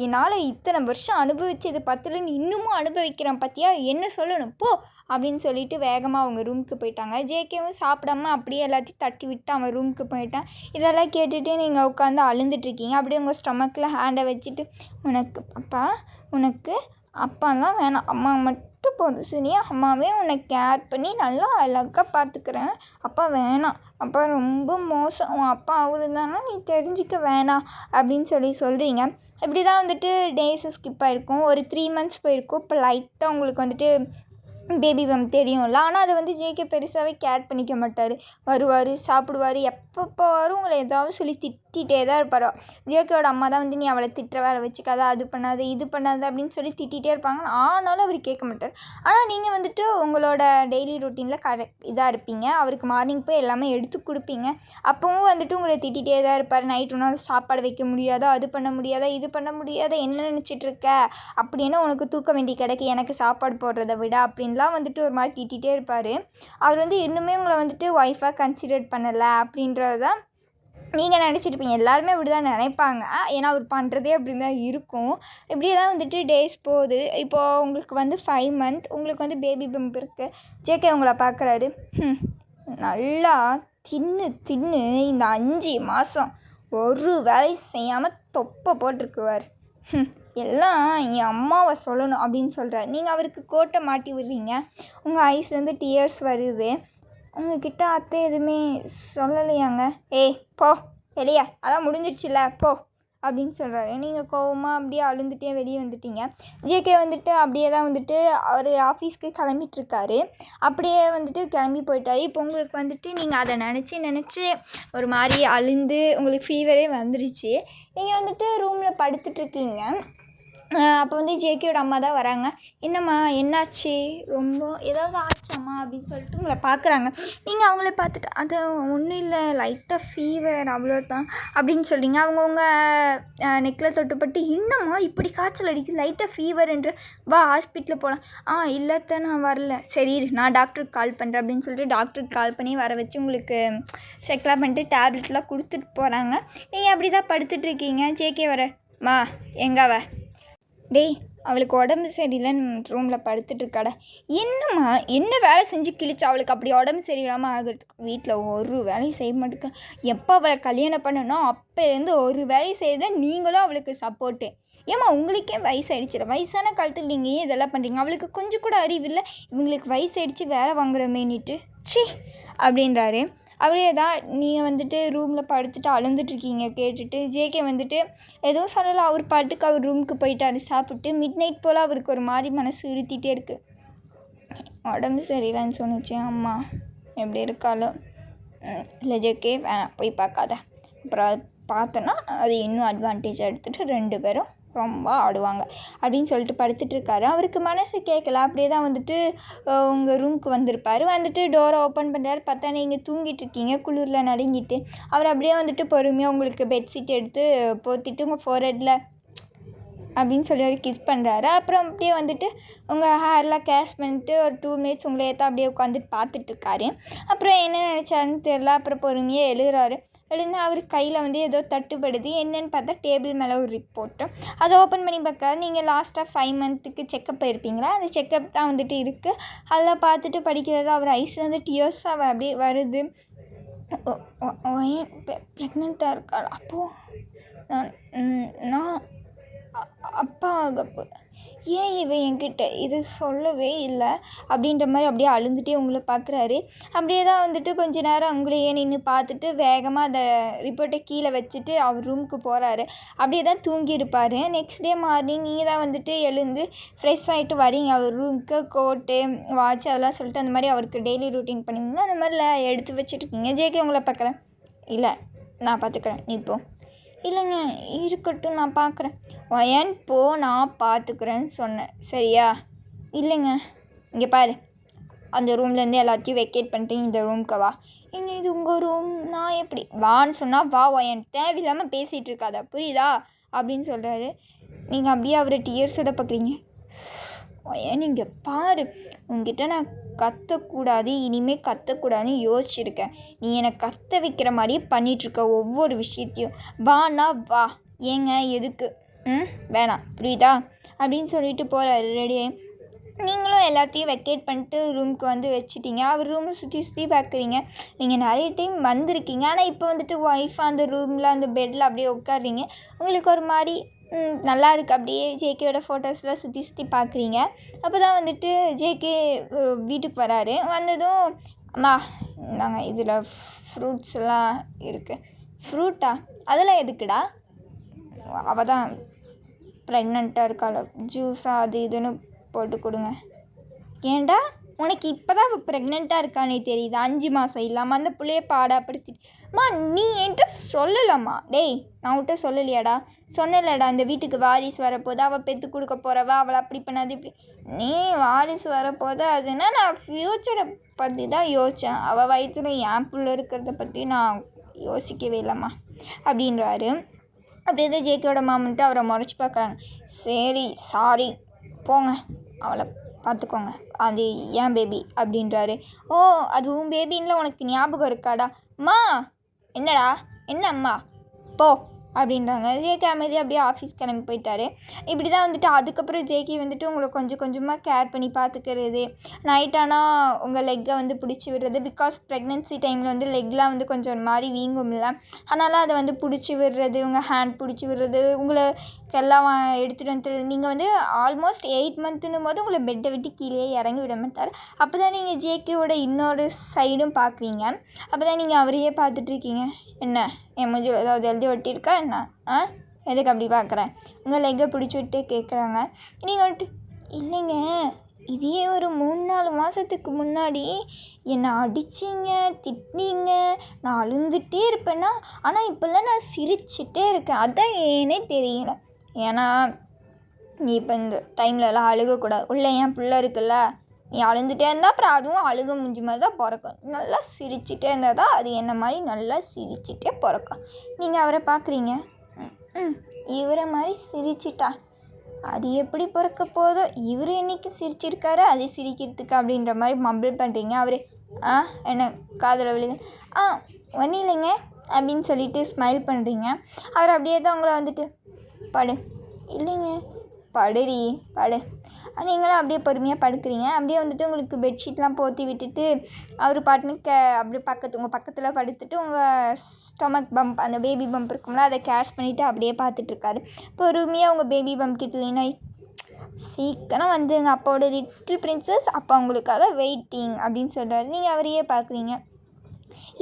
Speaker 1: என்னால் இத்தனை வருஷம் அனுபவிச்சது பத்தலன்னு இன்னமும் அனுபவிக்கிறேன் பார்த்தியா, என்ன சொல்லணும் போ அப்படின்னு சொல்லிட்டு வேகமாக அவங்க ரூமுக்கு போயிட்டாங்க. ஜேகேவும் சாப்பிடாம அப்படியே எல்லாத்தையும் தட்டி விட்டு அவன் ரூமுக்கு போயிட்டான். இதெல்லாம் கேட்டுகிட்டே நீங்கள் உட்காந்து அழுந்துட்டுருக்கீங்க. அப்படியே உங்கள் ஸ்டொமக்கில் ஹேண்டை வச்சுட்டு, உனக்கு அப்பா உனக்கு அப்பாலாம் வேணாம், அம்மா மட்டும் போதும் சரியா? அம்மாவே உன்னை கேர் பண்ணி நல்லா அழகாக பார்த்துக்கிறேன். அப்பா வேணாம், அப்பா ரொம்ப மோசம், உன் அப்பா அவரு தானே, நீ தெரிஞ்சிக்க வேணாம் அப்படின்னு சொல்கிறீங்க. இப்படி தான் வந்துட்டு டேஸும் ஸ்கிப் ஆகிருக்கும். ஒரு 3 months போயிருக்கும். இப்போ லைட்டாக உங்களுக்கு வந்துட்டு பேபி பம்ப் தெரியும்ல. ஆனால் அதை வந்து ஜேகே பெருசாகவே கேர் பண்ணிக்க மாட்டார். வருவார், சாப்பிடுவார், எப்பப்போ வரும் உங்களை ஏதாவது சொல்லி திட்டிகிட்டே தான் இருப்பார். ஜேகேவோட அம்மா தான் வந்து நீ அவளை திட்டுற வேலை வச்சுக்காத, அது பண்ணாது இது பண்ணாது அப்படின்னு சொல்லி திட்டிகிட்டே இருப்பாங்க. ஆனாலும் அவர் கேட்க மாட்டார். ஆனால் நீங்கள் வந்துட்டு உங்களோட டெய்லி ரொட்டீனில் இதாக இருப்பீங்க. அவருக்கு மார்னிங் போய் எல்லாமே எடுத்து கொடுப்பீங்க. அப்போவும் வந்துட்டு உங்களை திட்டிகிட்டே தான் இருப்பார். நைட் ஒரு நாள் சாப்பாடு வைக்க முடியாதா, அது பண்ண முடியாதா, இது பண்ண முடியாதா, என்ன நினச்சிட்ருக்க அப்படின்னு, உனக்கு தூக்க வேண்டி கிடக்கு எனக்கு சாப்பாடு போடுறத விட அப்படின்லாம் வந்துட்டு ஒரு மாதிரி திட்டிகிட்டே இருப்பார். அவர் வந்து இன்னுமே உங்களை வந்துட்டு ஒய்ஃபாக கன்சிடர் பண்ணலை அப்படின்றது தான் நீங்கள் நினச்சிட்ருப்பீங்க. எல்லாருமே அப்படி தான் நினைப்பாங்க. ஏன்னா அவர் பண்ணுறதே அப்படி தான் இருக்கும். இப்படியே தான் வந்துட்டு டேஸ் போகுது. இப்போது உங்களுக்கு வந்து 5 months, உங்களுக்கு வந்து பேபி பம்ப் இருக்குது. ஜேகே உங்களை பார்க்குறாரு. நல்லா தின்னு இந்த 5 மாதம் ஒரு வேலை செய்யாமல் தொப்பை போட்டிருக்குவார். எல்லாம் என் அம்மாவை சொல்லணும் அப்படின்னு சொல்கிறார். நீங்கள் அவருக்கு கோட்டை மாட்டி விடுறீங்க. உங்கள் ஐஸ்லேருந்து டியர்ஸ் வருது. உங்ககிட்ட அத்தை எதுவுமே சொல்லலையாங்க? ஏய் போ வெளியே, அதான் முடிஞ்சிடுச்சுல போ அப்படின்னு சொல்கிறாரு. நீங்கள் கோவமாக அப்படியே அழுந்துட்டே வெளியே வந்துட்டீங்க. ஜேகே வந்துட்டு அப்படியே தான் வந்துட்டு அவர் ஆஃபீஸ்க்கு கிளம்பிட்டுருக்காரு. அப்படியே வந்துட்டு கிளம்பி போயிட்டார். இப்போ உங்களுக்கு வந்துட்டு நீங்கள் அதை நினச்சி ஒரு மாதிரி அழுந்து உங்களுக்கு ஃபீவரே வந்துடுச்சு. நீங்கள் வந்துட்டு ரூமில் படுத்துட்ருக்கீங்க. அப்போ வந்து ஜேகேயோட அம்மா தான் வராங்க. என்னம்மா என்னாச்சு, ரொம்ப ஏதாவது ஆச்சாம்மா அப்படின்னு சொல்லிட்டு உங்களை பார்க்குறாங்க. நீங்கள் அவங்கள பார்த்துட்டு அது ஒன்றும் இல்லை, லைட்டாக ஃபீவர் அவ்வளோதான் அப்படின்னு சொல்கிறீங்க. அவங்க நெக்கில் தொட்டுப்பட்டு, என்னம்மா இப்படி காய்ச்சல் அடிக்குது, லைட்டாக ஃபீவர்ன்ற, வா ஹாஸ்பிட்டலில் போகலாம். இல்லைத்தான் நான் வரல. சரி நான் டாக்டருக்கு கால் பண்ணுறேன் அப்படின்னு சொல்லிட்டு டாக்டருக்கு கால் பண்ணி வர வச்சு உங்களுக்கு செக்லாம் பண்ணிட்டு டேப்லெட்லாம் கொடுத்துட்டு போகிறாங்க. நீங்கள் அப்படி தான் படுத்துட்ருக்கீங்க. ஜேகே வர, மா எங்காவ? டேய் அவளுக்கு உடம்பு சரியில்லைன்னு ரூமில் படுத்துட்ருக்காடா. என்னம்மா என்ன வேலை செஞ்சு கிழிச்சு அவளுக்கு அப்படி உடம்பு சரியில்லாமல் ஆகிறதுக்கு? வீட்டில் ஒரு வேலையும் செய்ய மாட்டேங்க. எப்போ அவளை கல்யாணம் பண்ணணும் அப்போலேருந்து ஒரு வேலையும் செய்யல. நீங்களும் அவளுக்கு சப்போர்ட்டு. ஏம்மா உங்களுக்கே வயசாகிடுச்சுல, வயசான காலத்தில் நீங்கள் ஏன் இதெல்லாம் பண்ணுறீங்க? அவளுக்கு கொஞ்சம் கூட அறிவில்லை. இவங்களுக்கு வயசாகிடுச்சு வேலை வாங்குறமேனிட்டு சி அப்படின்றாரு. அப்படியே தான் நீங்கள் வந்துட்டு ரூமில் படுத்துட்டு அழுந்துட்டுருக்கீங்க கேட்டுட்டு. ஜேகே வந்துட்டு எதுவும் சொல்லலை. அவர் பாட்டுக்கு அவர் ரூமுக்கு போயிட்டார் சாப்பிட்டு. மிட் நைட் போல் அவருக்கு ஒரு மாதிரி மனசு உறுத்திட்டே இருக்குது. உடம்பு சரியில்லைன்னு சொன்னிச்சு அம்மா, எப்படி இருக்காளோ. இல்லை ஜேகே வேணாம் போய் பார்க்காத. அப்புறம் பார்த்தோன்னா அது இன்னும் அட்வான்டேஜாக எடுத்துகிட்டு 2 பேரும் ரொம்ப ஆடுவாங்க அப்படின்னு சொல்லிட்டு படுத்துட்ருக்காரு. அவருக்கு மனசு கேட்கல. அப்படியே தான் வந்துட்டு உங்கள் ரூமுக்கு வந்திருப்பார். வந்துட்டு டோரை ஓப்பன் பண்ணுறாரு. பார்த்தா நீங்கள் தூங்கிட்டு இருக்கீங்க குளிரில் நடுங்கிட்டு. அவர் அப்படியே வந்துட்டு பொறுமையாக உங்களுக்கு பெட்ஷீட் எடுத்து போத்திட்டு உங்கள் ஃபோர்ஹெட்டில் அப்படின்னு சொல்லி அவர் கிஸ் பண்ணுறாரு. அப்புறம் அப்படியே வந்துட்டு உங்கள் ஹேர்லாம் கேஷ் பண்ணிட்டு ஒரு 2 மினிட்ஸ் உங்களை ஏற்ற அப்படியே உட்காந்துட்டு பார்த்துட்ருக்காரு. அப்புறம் என்ன நினச்சாருன்னு தெரில. அப்புறம் பொறுமையாக எழுதுறாரு. எழுந்து அவர் கையில் வந்து ஏதோ தட்டுப்படுது. என்னென்னு பார்த்தா டேபிள் மேலே ஒரு ரிப்போர்ட்டு. அதை ஓப்பன் பண்ணி பார்க்காது. நீங்கள் லாஸ்ட்டாக 5 மந்த்துக்கு செக்கப் போயிருப்பீங்களா, அந்த செக்கப் தான் வந்துட்டு இருக்குது. அதெல்லாம் பார்த்துட்டு படிக்கிறது. அவர் ஐஸ்லேருந்து டியர்ஸாக அப்படியே வருது. ஏன் ப்ரெக்னெண்ட்டாக இருக்காள்? அப்போது நான் அப்பா ஏன் இவன் என்கிட்ட இது சொல்லவே இல்லை அப்படின்ற மாதிரி அப்படியே அழுந்துகிட்டே உங்களை பார்க்குறாரு. அப்படியே தான் வந்துட்டு கொஞ்ச நேரம் உங்களையே நின்று பார்த்துட்டு வேகமாக அந்த ரிப்போர்ட்டை கீழே வச்சுட்டு அவர் ரூமுக்கு போகிறாரு. அப்படியே தான் தூங்கியிருப்பார். நெக்ஸ்ட் டே மார்னிங் நீங்கள் தான் வந்துட்டு எழுந்து ஃப்ரெஷ் ஆகிட்டு வரீங்க அவர் ரூமுக்கு. கோட்டு வாட்ச் அதெல்லாம் சொல்லிட்டு அந்த மாதிரி அவருக்கு டெய்லி ரூட்டீன் பண்ணுவீங்க. அந்த மாதிரிலாம் எடுத்து வச்சுட்ருக்கீங்க. ஜேகே உங்களை பார்க்குறேன். இல்லை நான் பார்த்துக்குறேன் நீ போ. இல்லைங்க இருக்கட்டும் நான் பார்க்குறேன். ஏன் போ நான் பார்த்துக்குறேன்னு சொன்னேன் சரியா? இல்லைங்க இங்கே பாரு, அந்த ரூம்லேருந்து எல்லாத்தையும் வெக்கேட் பண்ணிட்டு இந்த ரூமுக்கு வா. எங்க இது உங்கள் ரூம், நான் எப்படி வான்னு சொன்னால் வா. என் தேவையில்லாமல் பேசிகிட்டு இருக்காதா புரியுதா அப்படின்னு சொல்கிறாரு. நீங்கள் அப்படியே அவரை டியர்ஸோட பார்க்குறீங்க. ஏன் நீங்கள் பாரு, உங்ககிட்ட நான் கத்தக்கூடாது, இனிமேல் கத்தக்கூடாதுன்னு யோசிச்சுருக்கேன். நீ என்னை கத்த வைக்கிற மாதிரியே பண்ணிகிட்ருக்க ஒவ்வொரு விஷயத்தையும். வானா வா. ஏங்க எதுக்கு? வேணாம் புரியுதா அப்படின்னு சொல்லிட்டு போகிறாரு. ரெடியாகி நீங்களும் எல்லாத்தையும் வெக்கேட் பண்ணிட்டு ரூமுக்கு வந்து வச்சுட்டீங்க. அவர் ரூமை சுற்றி சுற்றி பார்க்குறீங்க. நீங்கள் நிறைய டைம் வந்திருக்கீங்க. ஆனால் இப்போ வந்துட்டு ஒய்ஃபாக அந்த ரூமில் அந்த பெட்டில் அப்படியே உட்காடுறீங்க. உங்களுக்கு ஒரு மாதிரி நல்லா இருக்குது. அப்படியே ஜேகேயோட ஃபோட்டோஸ்லாம் சுற்றி சுற்றி பார்க்குறீங்க. அப்போ தான் வந்துட்டு ஜேகே வீட்டுக்கு வராரு. வந்ததும் அம்மா நாங்கள் இதில் ஃப்ரூட்ஸ் எல்லாம் இருக்குது. ஃப்ரூட்டா? அதெல்லாம் எதுக்குடா? அவள் தான் ப்ரெக்னெண்ட்டாக இருக்காள், ஜூஸாக அது இதுன்னு போட்டு கொடுங்க. ஏன்டா உனக்கு இப்போ தான் அவள் ப்ரெக்னெண்ட்டாக இருக்கானே தெரியுது. 5 மாதம் இல்லாமல் அந்த பிள்ளைய பாடாப்படுத்திட்டுமா நீ என்கிட்ட சொல்லலாமா? டேய் நான் உன்கிட்ட சொல்லலையாடா? சொன்னலடா இந்த வீட்டுக்கு வாரிசு வரப்போது, அவள் பெற்று கொடுக்க போகிறவா, அவளை அப்படி பண்ணாது இப்படி. நீ வாரிசு வரப்போது அதுன்னா நான் ஃப்யூச்சரை பற்றி தான் யோசித்தேன். அவள் வயிற்றுல என் பிள்ளை இருக்கிறத பற்றி நான் யோசிக்கவே இல்லைம்மா அப்படின்றாரு. அப்படியே தான் ஜேகேயோட மாமன்ட்டு அவரை முறைச்சி பார்க்குறாங்க. சரி சாரி போங்க, அவளை பார்த்துக்கோங்க, அது ஏன் பேபி அப்படின்றாரு. ஓ அது உன் பேபின்ல உனக்கு ஞாபகம் இருக்காடா? அம்மா என்னடா என்ன அம்மா போ அப்படின்றாங்க. ஜேகே அமைதியாக அப்படியே ஆஃபீஸ் கிளம்பி போயிட்டாரு. இப்படி தான் வந்துட்டு அதுக்கப்புறம் ஜேகே வந்துட்டு உங்களை கொஞ்சம் கொஞ்சமாக கேர் பண்ணி பார்த்துக்கிறது. நைட் ஆனால் உங்கள் லெக்கை வந்து பிடிச்சி விடுறது. பிகாஸ் ப்ரெக்னென்சி டைமில் வந்து லெக்லாம் வந்து கொஞ்சம் ஒரு மாதிரி வீங்கும் இல்லை, அதனால் அதை வந்து பிடிச்சி விடுறது, உங்கள் ஹேண்ட் பிடிச்சி விடுறது, உங்களை எல்லாம் எடுத்துகிட்டு வந்துட்டு நீங்கள் வந்து ஆல்மோஸ்ட் 8 மந்த்துன்னும் போது உங்களை பெட்டை விட்டு கீழே இறங்கி விட மாட்டார். அப்போ தான் நீங்கள் ஜேகேவோட இன்னொரு சைடும் பார்க்குறீங்க. அப்போ தான் நீங்கள் அவரையே பார்த்துட்ருக்கீங்க. என்ன என் மூஞ்சில் ஏதாவது எழுதி ஒட்டியிருக்கா என்ன? எதுக்கு அப்படி பார்க்குறேன்? உங்கள் லெக்கை பிடிச்சி விட்டு கேட்குறாங்க. நீங்கள் வந்துட்டு இல்லைங்க இதே ஒரு 3-4 மாதத்துக்கு முன்னாடி என்னை அடிச்சிங்க திட்டினீங்க, நான் அழுந்துகிட்டே இருப்பேன்னா, ஆனால் இப்போல்லாம் நான் சிரிச்சிட்டே இருக்கேன். அதான் ஏனே தெரியல. ஏன்னா நீ இப்போ இந்த டைம்லலாம் அழுகக்கூடாது. உள்ளே என் பிள்ளை இருக்குல்ல, நீ அழுந்துகிட்டே இருந்தால் அப்புறம் அதுவும் அழுக முடிஞ்ச மாதிரி தான் பிறக்கும். நல்லா சிரிச்சிட்டே இருந்தால் தான் அது என்ன மாதிரி நல்லா சிரிச்சிட்டே பிறக்கும். நீங்கள் அவரை பார்க்குறீங்க, இவரை மாதிரி சிரிச்சிட்டா அது எப்படி பிறக்க போதோ, இவர் என்றைக்கு சிரிச்சிருக்காரு அது சிரிக்கிறதுக்கு அப்படின்ற மாதிரி மம்பிள் பண்ணுறீங்க. அவர் என்ன காதில் விழுங்க ஒன்றும் இல்லைங்க அப்படின்னு சொல்லிட்டு ஸ்மைல் பண்ணுறீங்க. அவர் அப்படியே தான் உங்களை வந்துட்டு படு இல்லைங்க படுடி படு. நீங்களும் அப்படியே பொறுமையாக படுக்கிறீங்க. அப்படியே வந்துட்டு உங்களுக்கு பெட்ஷீட்லாம் போற்றி விட்டுட்டு அவர் பாட்டுன்னு அப்படியே உங்கள் பக்கத்தில் படுத்துட்டு உங்கள் ஸ்டொமக் பம்ப் அந்த பேபி பம்ப் இருக்கும்ல அதை கேஷ் பண்ணிவிட்டு அப்படியே பார்த்துட்ருக்காரு. பொறுமையாக உங்கள் பேபி பம்ப் கிட்ட இல்லைன்னா சீக்கிரம் வந்து எங்கள் அப்பாவோட லிட்டில் பிரின்சஸ் அப்பா உங்களுக்காக வெயிட்டிங் அப்படின்னு சொல்கிறாரு. நீங்கள் அவரையே பார்க்குறீங்க.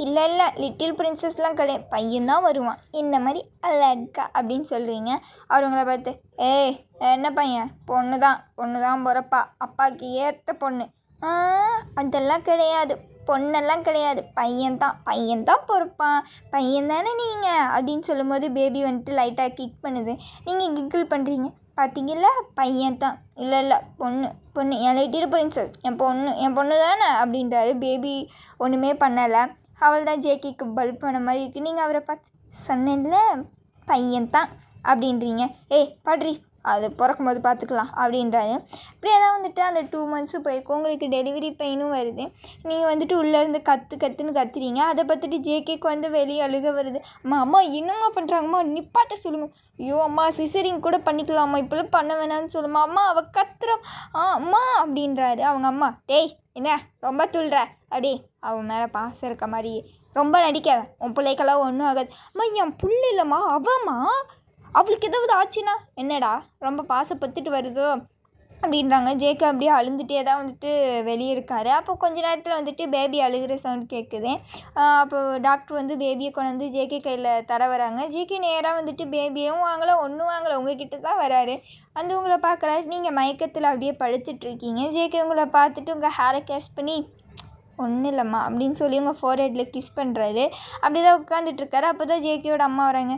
Speaker 1: இல்லை லிட்டில் பிரின்சஸ்லாம் கிடையாது, பையன்தான் வருவான் இந்த மாதிரி அழகா அப்படின்னு சொல்கிறீங்க. அவர் உங்களை பார்த்து என்ன பையன், பொண்ணு தான் பிறப்பா, அப்பாவுக்கு ஏற்ற பொண்ணு. அதெல்லாம் கிடையாது, பொண்ணெல்லாம் கிடையாது, பையன்தான் பொறுப்பான், பையன் தானே நீங்கள் அப்படின்னு சொல்லும்போது பேபி வந்துட்டு லைட்டாக கிக் பண்ணுது. நீங்கள் கிக்கிள் பண்ணுறீங்க. பார்த்தீங்களா, பையன் தான். இல்லை பொண்ணு என் லிட்டில் பிரின்சஸ் என் பொண்ணு தானே அப்படின்றாரு. பேபி ஒன்றுமே பண்ணலை. அவள் தான் ஜேகேக்கு பல்ப் பண்ண மாதிரி இருக்குது. நீங்கள் அவரை பார்த்து சொன்னேன்ல பையன்தான் அப்படின்றீங்க. பட்ரி அது பிறக்கும்போது பார்த்துக்கலாம் அப்படின்றாரு. இப்படியே தான் வந்துட்டு அந்த 2 months போயிருக்கும். உங்களுக்கு டெலிவரி பெயினும் வருது. நீங்கள் வந்துட்டு உள்ளேருந்து கற்றுன்னு கத்துறீங்க. அதை பார்த்துட்டு ஜேகேக்கு வந்து வெளியே அழுக வருது. அம்மா என்னம்மா பண்ணுறாங்கம்மா, நிப்பாட்ட சொல்லுங்கள். ஐயோ அம்மா சிசரிங் கூட பண்ணிக்கலாம்மா, இப்போலாம் பண்ண வேணான்னு சொல்லுமா. அம்மா அவள் கத்துறா அம்மா அப்படின்றாரு. அவங்க அம்மா என்ன ரொம்ப துள்ளுற அப்படி அவன் மேலே பாசம் இருக்க மாதிரி ரொம்ப நடிக்காத, உன் பிள்ளைக்கெல்லாம் ஒன்றும் ஆகாது. அம்மா என் புள்ள இல்லைம்மா அவம்மா, அவளுக்கு ஏதாவது ஆச்சுன்னா என்னடா ரொம்ப பாசப்பத்துட்டு வருதோ அப்படின்றாங்க. ஜேகே அப்படியே அழுந்துகிட்டே தான் வந்துட்டு வெளியே இருக்கார். அப்போ கொஞ்ச நேரத்தில் வந்துட்டு பேபி அழுகிற சவுண்ட் கேட்குது. அப்போ டாக்டர் வந்து பேபியை கொண்டு வந்து ஜேகே கையில் தர வராங்க. ஜேகே நேராக வந்துட்டு பேபியும் வாங்கலை ஒன்றும் வாங்கலை, உங்ககிட்ட தான் வராரு. வந்து உங்களை பார்க்குறாரு. நீங்கள் மயக்கத்தில் அப்படியே படுத்துட்ருக்கீங்க. ஜேகே உங்களை பார்த்துட்டு உங்கள் ஹேரை கேஷ் பண்ணி ஒன்றும் இல்லைம்மா அப்படின்னு சொல்லி உங்கள் ஃபோர்ஹெட்டில் கிஸ் பண்ணுறாரு. அப்படி தான் உட்காந்துட்ருக்காரு. அப்போ தான் ஜேகேயோட அம்மா வராங்க.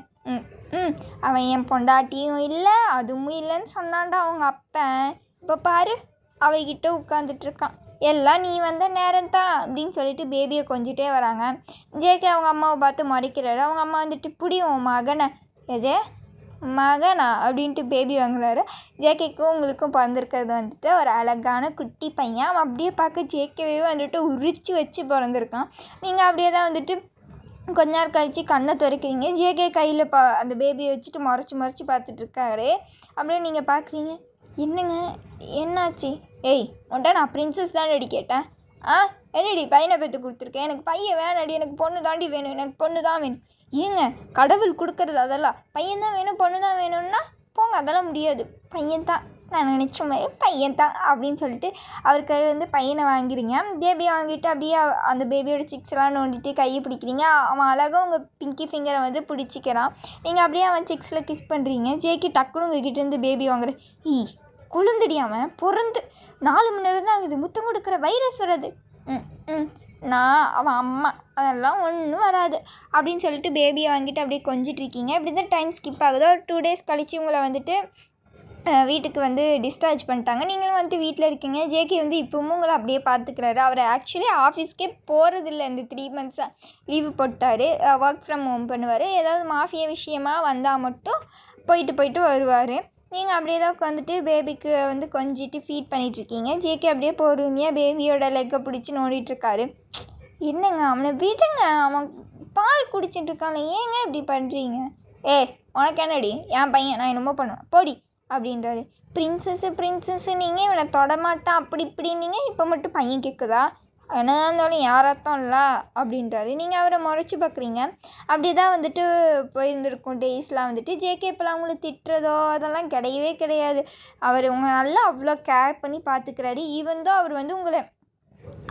Speaker 1: அவன் என் பொண்டாட்டியும் இல்லை அதுவும் இல்லைன்னு சொன்னான்டா அவங்க அப்பன், இப்போ பாரு அவகிட்ட உட்காந்துட்ருக்கான், எல்லாம் நீ வந்த நேரம் தான் அப்படின்னு சொல்லிட்டு பேபியை கொஞ்சிட்டே வராங்க. ஜேகே அவங்க அம்மாவை பார்த்து மறைக்கிறாரு. அவங்க அம்மா வந்துட்டு பிடிவும் மகனை மகனா அப்படின்ட்டு பேபி வாங்குறாரு. ஜேகேக்கும் உங்களுக்கும் பிறந்திருக்கிறது வந்துட்டு ஒரு அழகான குட்டி பையன். அவன் அப்படியே பார்க்க ஜேகேவே வந்துட்டு உரிச்சு வச்சு பிறந்திருக்கான். நீங்கள் அப்படியே தான் வந்துட்டு கொஞ்ச நேரம் கழித்து கண்ணை துறைக்கிறீங்க. ஜேகே கையில் அந்த பேபியை வச்சுட்டு மறைச்சி பார்த்துட்ருக்காரு. அப்படியே நீங்கள் பார்க்குறீங்க. என்னங்க என்னாச்சு? உன்ட்ட நான் பிரின்சஸ் தான் அடி கேட்டேன். என்னடி பையனை பெற்று கொடுத்துருக்கேன், எனக்கு பையன் வேணாடி, எனக்கு பொண்ணு தாண்டி வேணும், எனக்கு பொண்ணு தான் வேணும். ஏங்க கடவுள் கொடுக்குறது அதெல்லாம், பையன் தான் வேணும் பொண்ணு தான் வேணும்னா போங்க, அதெல்லாம் முடியாது, பையன் தான் நான் நினச்ச மாதிரி பையன் தான் அப்படின்னு சொல்லிட்டு அவர் கையில் வந்து பையனை வாங்கிறீங்க. பேபியை வாங்கிட்டு அப்படியே அந்த பேபியோட சிக்ஸ்லாம் நோண்டிட்டு கையை பிடிக்கிறீங்க. அவன் அழகாக உங்கள் பிங்கி ஃபிங்கரை வந்து பிடிச்சிக்கிறான். நீங்கள் அப்படியே அவன் சிக்ஸில் கிஸ் பண்ணுறீங்க. ஜேகே டக்குன்னு உங்ககிட்டேருந்து பேபி வாங்குற. குழந்தடி அவன் பிறந்து 4 மணி நேரம் தான் ஆகுது, முத்தம் கொடுக்குற வைரஸ் வராது. நான் அவன் அம்மா அதெல்லாம் ஒன்றும் வராது அப்படின்னு சொல்லிட்டு பேபியை வாங்கிட்டு அப்படியே கொஞ்சிட்ருக்கீங்க. இப்படி தான் டைம் ஸ்கிப் ஆகுது. ஒரு 2 days கழித்து உங்களை வந்துட்டு வீட்டுக்கு வந்து டிஸ்சார்ஜ் பண்ணிட்டாங்க. நீங்களும் வந்துட்டு வீட்டில் இருக்கீங்க. ஜேகே வந்து இப்போவும் உங்களை அப்படியே பார்த்துக்கிறாரு. அவர் ஆக்சுவலி ஆஃபீஸ்க்கே போகிறதில்ல, இந்த 3 months லீவு போட்டார். ஒர்க் ஃப்ரம் ஹோம் பண்ணுவார். ஏதாவது மாஃபியா விஷயமாக வந்தால் மட்டும் போயிட்டு வருவார். நீங்கள் அப்படியே தான் உட்காந்துட்டு பேபிக்கு வந்து கொஞ்சிட்டு ஃபீட் பண்ணிகிட்ருக்கீங்க. ஜேகே அப்படியே பொறுமையாக பேபியோட லெக்கை பிடிச்சி நோண்டிகிட்ருக்காரு. என்னங்க அவனை விடுங்க, அவன் பால் குடிச்சிட்ருக்கான்ல, ஏங்க இப்படி பண்ணுறீங்க? உனக்கு என்னடி என் பையன், நான் என்னமோ பண்ணுவேன் போடி அப்படின்றாரு. பிரின்சஸ்ஸு நீங்கள் இவனை தொடமாட்டான் அப்படி இப்படின்னீங்க, இப்போ மட்டும் பையன் கேட்குதா? என்னதான் இருந்தாலும் யார் அர்த்தம் இல்லை அப்படின்றாரு. நீங்கள் அவரை முறைச்சி பார்க்குறீங்க. அப்படி தான் வந்துட்டு போயிருந்துருக்கும் டேஸ்லாம் வந்துட்டு. ஜேகே இப்போலாம் உங்களை திட்டுறதோ அதெல்லாம் கிடையவே கிடையாது. அவர் உங்களை நல்லா அவ்வளோ கேர் பண்ணி பார்த்துக்கிறாரு. ஈவன் தான் அவர் வந்து உங்களை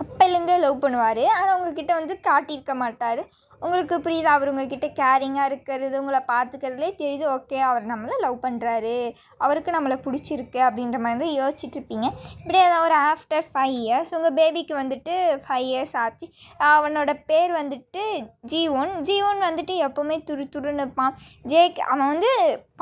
Speaker 1: அப்போலேருந்தே லவ் பண்ணுவார். ஆனால் உங்கள்கிட்ட வந்து காட்டியிருக்க மாட்டார். உங்களுக்கு புரியுது, அவர் உங்கள்கிட்ட கேரிங்காக இருக்கிறது, உங்களை பார்த்துக்கிறதுலே தெரியுது. ஓகே அவர் நம்மளை லவ் பண்ணுறாரு, அவருக்கு நம்மளை பிடிச்சிருக்கு அப்படின்ற மாதிரி தான் யோசிச்சுட்ருப்பீங்க. இப்படியே தான் ஒரு ஆஃப்டர் 5 years உங்கள் பேபிக்கு வந்துட்டு 5 years ஆச்சு. அவனோட பேர் வந்துட்டு ஜீவன் வந்துட்டு எப்போவுமே துருன்னு இருப்பான். அவன் வந்து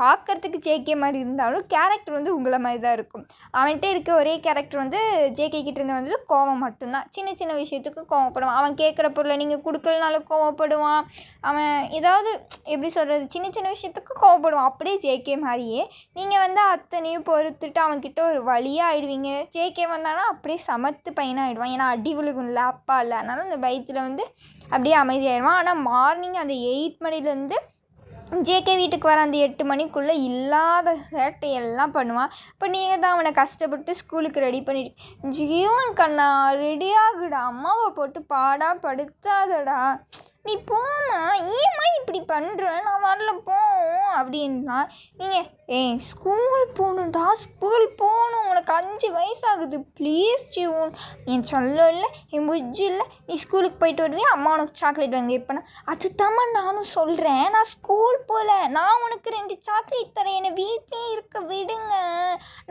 Speaker 1: பார்க்குறதுக்கு ஜேகே மாதிரி இருந்தாலும் கேரக்டர் வந்து உங்களை மாதிரி தான் இருக்கும். அவன்கிட்ட இருக்க ஒரே கேரக்டர் வந்து ஜேகே கிட்டேருந்து வந்து கோவம் மட்டும்தான். சின்ன விஷயத்துக்கு கோவப்படுவான். அவன் கேட்குற பொருளை நீங்கள் கொடுக்கலனாலும் கோவப்படுவான். அவன் ஏதாவது எப்படி சொல்கிறது, சின்ன விஷயத்துக்கு கோவப்படுவான். அப்படியே ஜேகே மாதிரியே நீங்கள் வந்து அத்தனையும் பொறுத்துட்டு அவன்கிட்ட ஒரு வழியாக ஆகிடுவீங்க. ஜேகே வந்தானா அப்படியே சமத்து பையனாக ஆகிடுவான். ஏன்னா அடி விழுகும் இல்லை, அப்பா இல்லை, அதனால் அந்த பயத்தில் வந்து அப்படியே அமைதியாகிடுவான். ஆனால் மார்னிங் அந்த 8 மணிலேருந்து ஜேகே வீட்டுக்கு வர அந்த 8 மணிக்குள்ளே இல்லாத சேட்டையெல்லாம் பண்ணுவான். இப்போ நீங்கள் தான் அவனை கஷ்டப்பட்டு ஸ்கூலுக்கு ரெடி பண்ணிட்டு ஜீவன் கண்ணா ரெடி ஆகுடா, அம்மாவை போட்டு பாடா படுத்தாதடா, நீ போம்மா, ஏம்மா இப்படி பண்ணுற, நான் வரல போ அப்படின்னா நீங்கள் ஸ்கூல் போகணுண்டா, ஸ்கூல் போகணும், உனக்கு 5 வயசாகுது, ப்ளீஸ் ஜீவன், என் சொல்ல இல்லை, என் புஜ்ஜி இல்லை, நீ ஸ்கூலுக்கு போயிட்டு வருவியா, அம்மா உனக்கு சாக்லேட் வாங்கி வைப்பேனா, அதுதாம்மா நானும் சொல்கிறேன், நான் ஸ்கூல் போகல, நான் உனக்கு 2 சாக்லேட் தரேன், என்னை வீட்டிலே இருக்க விடுங்க,